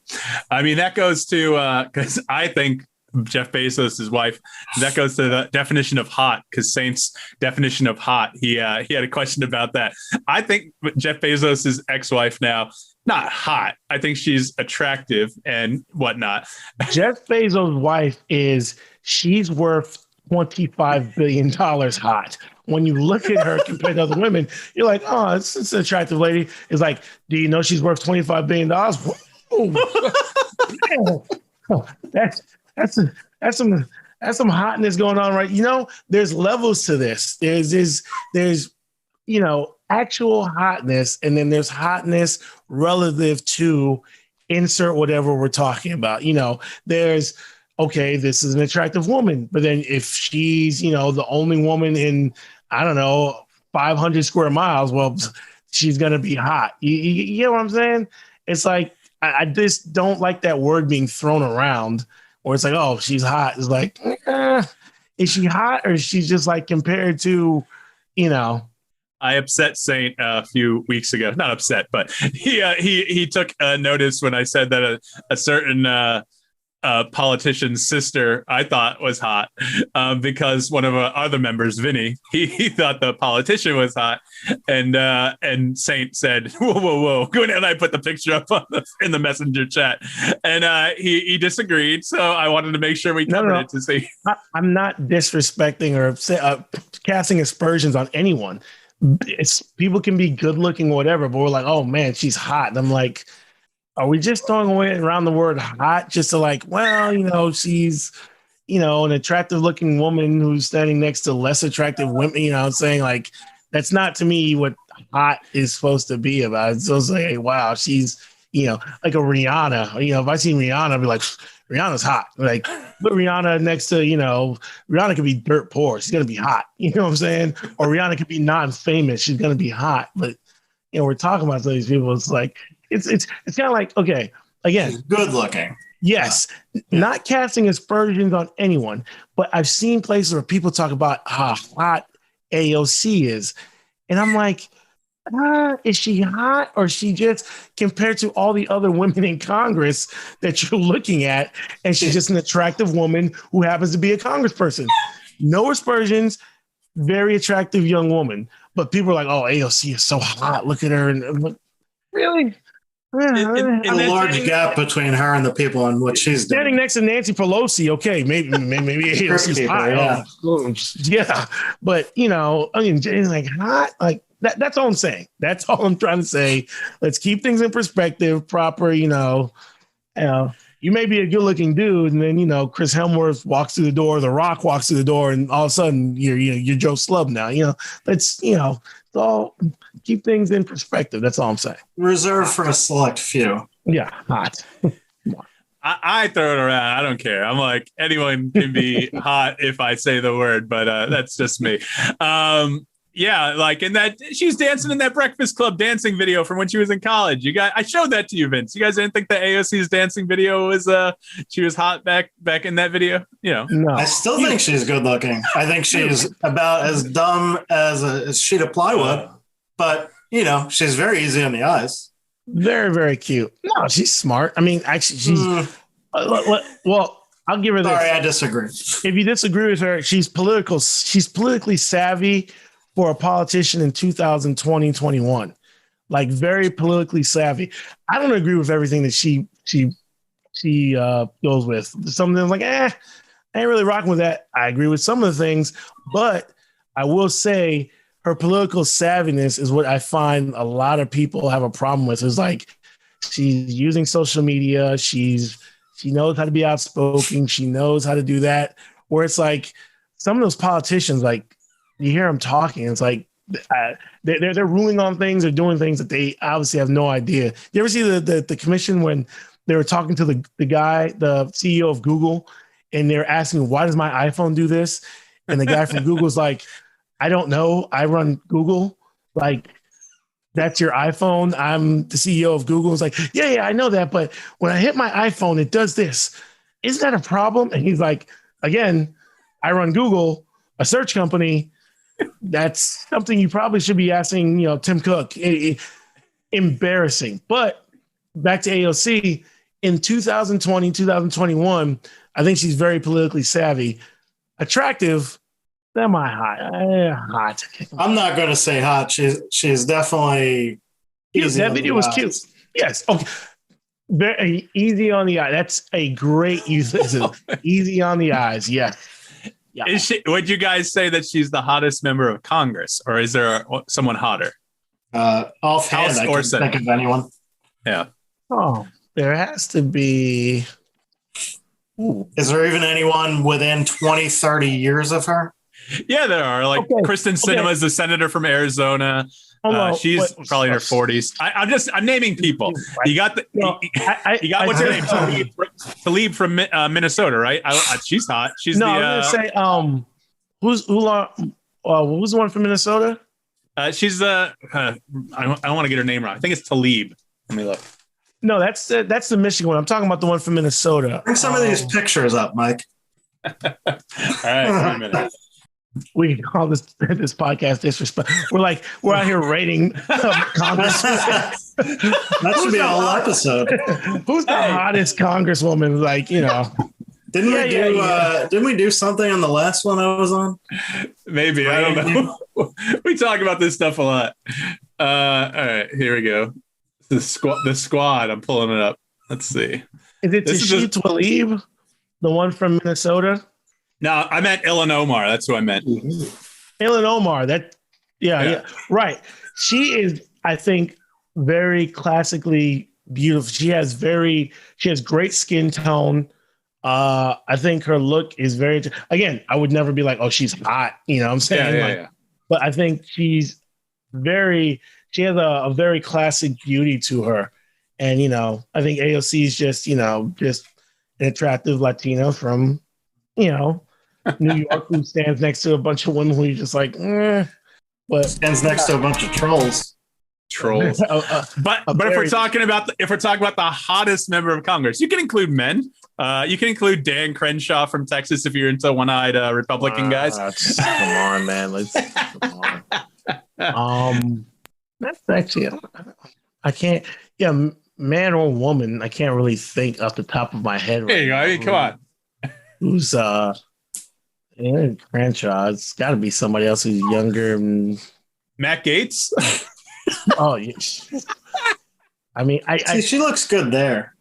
I mean, that goes to because I think Jeff Bezos' wife, that goes to the definition of hot, because Saint's definition of hot, he had a question about that. I think Jeff Bezos' ex-wife now not hot. I think she's attractive and whatnot. Jeff Bezos' wife she's worth $25 billion hot. When you look at her compared to other women, you're like, oh, it's an attractive lady. It's like, do you know she's worth $25 billion? That's some hotness going on, right? You know, there's levels to this. There's actual hotness, and then there's hotness relative to insert whatever we're talking about. You know, there's this is an attractive woman, but then if she's, the only woman in, I don't know, 500 square miles, well, she's going to be hot. You know what I'm saying? It's like, I just don't like that word being thrown around where it's like, oh, she's hot. It's like, is she hot or is she just like compared to, I upset Saint a few weeks ago. Not upset, but he took notice when I said that a certain politician's sister I thought was hot because one of our other members, Vinny, he thought the politician was hot, and Saint said, "Whoa!" Go ahead, and I put the picture up in the messenger chat, and he disagreed. So I wanted to make sure we covered it to see. I'm not disrespecting or casting aspersions on anyone. People can be good looking, whatever, but we're like, oh man, she's hot. And I'm like, are we just throwing away around the word hot just to like, well, she's, an attractive looking woman who's standing next to less attractive women, I'm saying like, that's not to me what hot is supposed to be about. It's supposed to say, hey, wow, she's, like a Rihanna, if I seen Rihanna, I'd be like, Rihanna's hot. Like, put Rihanna next to, Rihanna could be dirt poor. She's going to be hot. You know what I'm saying? Or Rihanna could be non-famous. She's going to be hot. But, we're talking about some of these people. It's like, it's kind of like, okay, again. She's good looking. Yes. Not casting aspersions on anyone, but I've seen places where people talk about how hot AOC is. And I'm like, is she hot or is she just compared to all the other women in Congress that you're looking at? And she's just an attractive woman who happens to be a congressperson. No aspersions, very attractive young woman. But people are like, oh, AOC is so hot. Look at her. And I'm like, really? A large gap between her and the people and what she's doing. Standing next to Nancy Pelosi, okay, maybe AOC's hot. Yeah. But, it's like hot, like, that's all I'm saying. That's all I'm trying to say. Let's keep things in perspective, proper, you may be a good looking dude. And then, Chris Hemsworth walks through the door, The Rock walks through the door, and all of a sudden you're Joe Slub now, let's, it's all keep things in perspective. That's all I'm saying. Reserved for a select few. Yeah. Hot. I throw it around. I don't care. I'm like, anyone can be hot if I say the word, but that's just me. Yeah, like in that she's dancing in that Breakfast Club dancing video from when she was in college. I showed that to you, Vince. You guys didn't think the AOC's dancing video was she was hot back in that video? No. I still think she's good looking. I think she's about as dumb as a sheet of plywood, but she's very easy on the eyes. Very, very cute. No, she's smart. I mean, actually, she's well. I'll give her this. Sorry, I disagree. If you disagree with her, she's politically savvy. For a politician in 2020-21, like very politically savvy. I don't agree with everything that she goes with. Some of them like, I ain't really rocking with that. I agree with some of the things, but I will say her political savviness is what I find a lot of people have a problem with. Is like she's using social media. She knows how to be outspoken. She knows how to do that. Where it's like some of those politicians, like, you hear them talking. It's like they're ruling on things or doing things that they obviously have no idea. You ever see the commission when they were talking to the guy, the CEO of Google, and they're asking, why does my iPhone do this? And the guy from Google's like, I don't know. I run Google. Like, that's your iPhone. I'm the CEO of Google. It's like, yeah, I know that. But when I hit my iPhone, it does this. Isn't that a problem? And he's like, again, I run Google, a search company. That's something you probably should be asking, Tim Cook. Embarrassing. But back to AOC, in 2020, 2021, I think she's very politically savvy. Attractive, semi-hot. I'm not going to say hot. She's definitely cute. That video was cute. Yes. Okay. Very easy on the eye. That's a great use. Easy on the eyes. Yes. Yeah. Would you guys say that she's the hottest member of Congress, or is there someone hotter? Offhand, I can't think of anyone. Yeah. Oh, there has to be. Ooh. Is there even anyone within 20, 30 years of her? Yeah, there are. Like Kristen Sinema is the senator from Arizona. She's probably in her 40s. I'm naming people. You got you got what's her name? Talib from Minnesota, right? She's hot. She's I was gonna say who's the one from Minnesota? She's I don't want to get her name wrong. I think it's Talib. Let me look. No, that's the Michigan one. I'm talking about the one from Minnesota. Bring some of these pictures up, Mike. All right, wait a minute. We can call this podcast disrespect. We're out here rating Congress. That should be a whole episode. Who's the hottest Congresswoman? Didn't we do something on the last one I was on? Maybe. I don't know. We talk about this stuff a lot. All right, here we go. The squad. I'm pulling it up. Let's see. Is it Tashit Tlaib, the one from Minnesota? No, I meant Ilhan Omar. That's who I meant. Ilhan Omar. Yeah, right. She is, I think, very classically beautiful. She has great skin tone. I think her look is very. Again, I would never be like, oh, she's hot. You know what I'm saying? Yeah. But I think she's very. She has a very classic beauty to her, and I think AOC is just an attractive Latino from New York who stands next to a bunch of women who you're just like, but stands next to a bunch of trolls. But if we're talking about the hottest member of Congress, you can include men. You can include Dan Crenshaw from Texas if you're into one-eyed Republican guys. Come on, man. Come on. That's actually I can't. Yeah, man or woman. I can't really think off the top of my head. There you go. I mean, come on. Who's Crenshaw? It's got to be somebody else who's younger. Matt Gaetz. Oh, yeah. I mean, she looks good there.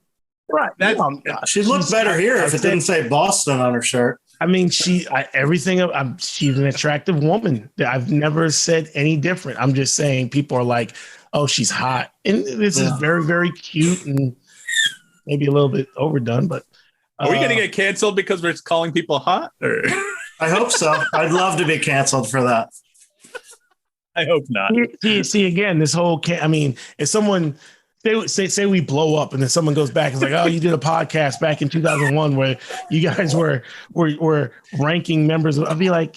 Right. She'd look better here if it didn't say Boston on her shirt. I mean, she's an attractive woman. I've never said any different. I'm just saying people are like, oh, she's hot. And this is very, very cute and maybe a little bit overdone, but. Are we going to get canceled because we're calling people hot? Or? I hope so. I'd love to be canceled for that. I hope not. See again, this whole if someone say we blow up and then someone goes back and is like, oh, you did a podcast back in 2001 where you guys were ranking members. I'd be like,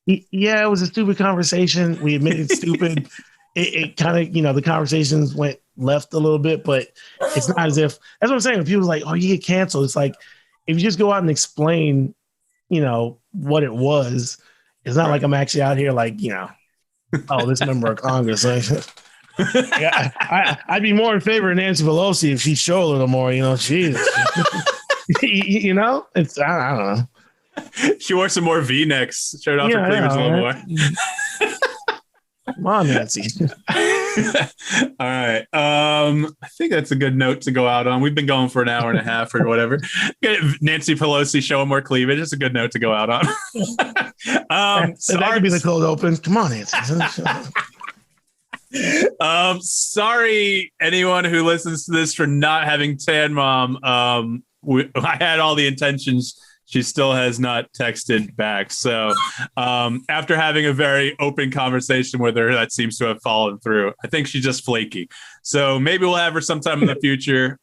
yeah, it was a stupid conversation. We admitted stupid. It kind of, the conversations went left a little bit, but it's not as if, that's what I'm saying. When people are like, oh, you get canceled. It's like, if you just go out and explain, what it was, it's not like I'm actually out here like, oh, this member of Congress. I'd be more in favor of Nancy Pelosi if she showed a little more, she's, it's, I don't know. She wore some more V-necks, showed off her cleavage a little more. Come on, Nancy. All right. I think that's a good note to go out on. We've been going for an hour and a half or whatever. Nancy Pelosi showing more cleavage. It's a good note to go out on. That could be the cold open. Come on, Nancy. Sorry, anyone who listens to this for not having Tan Mom. I had all the intentions. She still has not texted back. So after having a very open conversation with her, that seems to have fallen through. I think she's just flaky. So maybe we'll have her sometime in the future.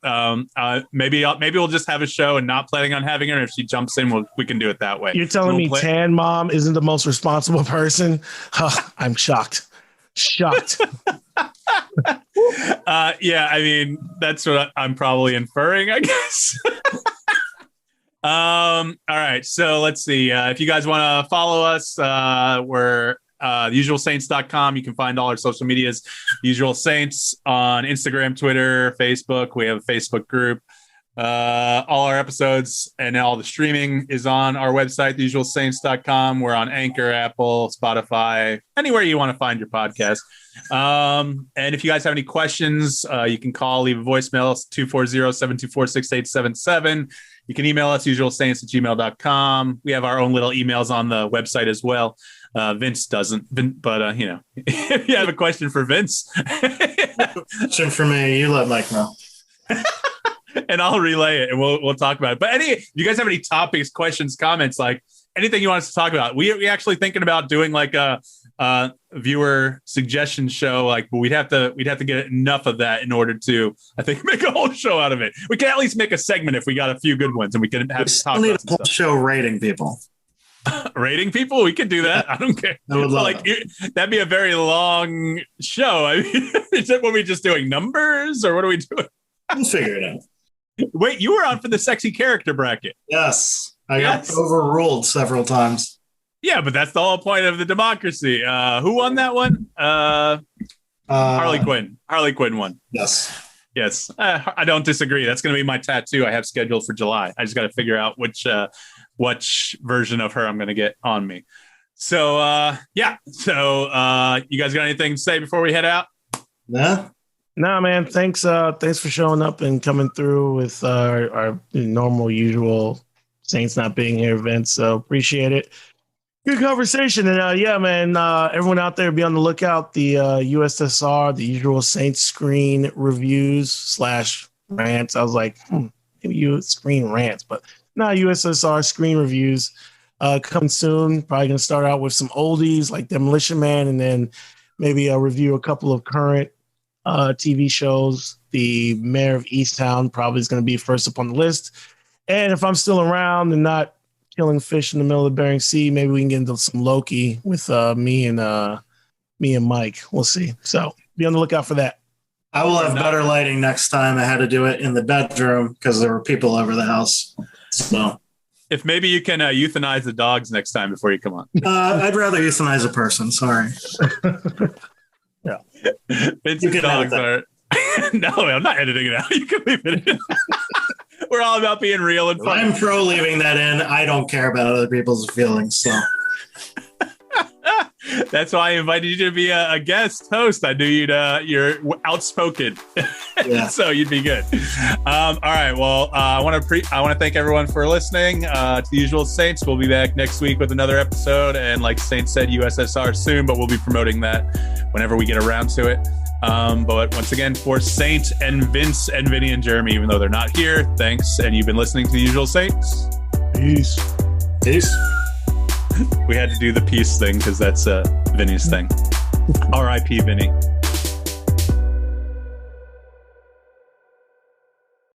Maybe we'll just have a show and not planning on having her. And if she jumps in, we can do it that way. You're telling me Tan Mom isn't the most responsible person? I'm shocked. Yeah, I mean, that's what I'm probably inferring, I guess. All right, so let's see. If you guys want to follow us, we're theusualsaints.com. You can find all our social medias, Usual Saints on Instagram, Twitter, Facebook. We have a Facebook group. All our episodes and all the streaming is on our website, theusualsaints.com. We're on Anchor, Apple, Spotify, anywhere you want to find your podcast. And if you guys have any questions, you can call, leave a voicemail, 240-724-6877. You can email us, usualsaints@gmail.com. We have our own little emails on the website as well. Vince doesn't, but if you have a question for Vince, question for me, you let Mike know. And I'll relay it and we'll talk about it. But if you guys have any topics, questions, comments, like anything you want us to talk about, we actually thinking about doing like a viewer suggestion show. Like, but we'd have to get enough of that in order to, I think, make a whole show out of it. We can at least make a segment if we got a few good ones, and we can have talk need about a whole show rating people. Rating people, we could do that. I don't care. I would love that'd be a very long show. I mean, is it when we just doing numbers or what are we doing? We'll figure it out. Wait, you were on for the sexy character bracket. Yes. I got overruled several times. Yeah, but that's the whole point of the democracy. Who won that one? Harley Quinn. Harley Quinn won. Yes. Yes. I don't disagree. That's going to be my tattoo I have scheduled for July. I just got to figure out which version of her I'm going to get on me. So, yeah. So, you guys got anything to say before we head out? Yeah. No, man. Thanks for showing up and coming through with our normal, usual Saints not being here, Vince. So appreciate it. Good conversation. And yeah, man, everyone out there, be on the lookout. The USSR, the Usual Saints screen reviews / rants. I was like, maybe you screen rants, but not USSR screen reviews coming soon. Probably going to start out with some oldies like Demolition Man, and then maybe I'll review a couple of current TV shows. The Mayor of Easttown probably is going to be first up on the list. And if I'm still around and not killing fish in the middle of the Bering Sea, maybe we can get into some Loki with me and Mike. We'll see. So be on the lookout for that. I will have better lighting next time. I had to do it in the bedroom because there were people over the house. So if maybe you can euthanize the dogs next time before you come on. I'd rather euthanize a person. Sorry. Yeah. Vince's dogs are. No, I'm not editing it out. You can leave it in. We're all about being real and fun. I'm pro leaving that in. I don't care about other people's feelings. So that's why I invited you to be a guest host. I knew you're outspoken, yeah. So you'd be good. All right. Well, I want to thank everyone for listening to The Usual Saints. We'll be back next week with another episode, and like Saint said, USSR soon, but we'll be promoting that whenever we get around to it. But once again, for Saint and Vince and Vinny and Jeremy, even though they're not here, thanks. And you've been listening to The Usual Saints. Peace. Peace. We had to do the peace thing because that's Vinny's thing. R.I.P. Vinny.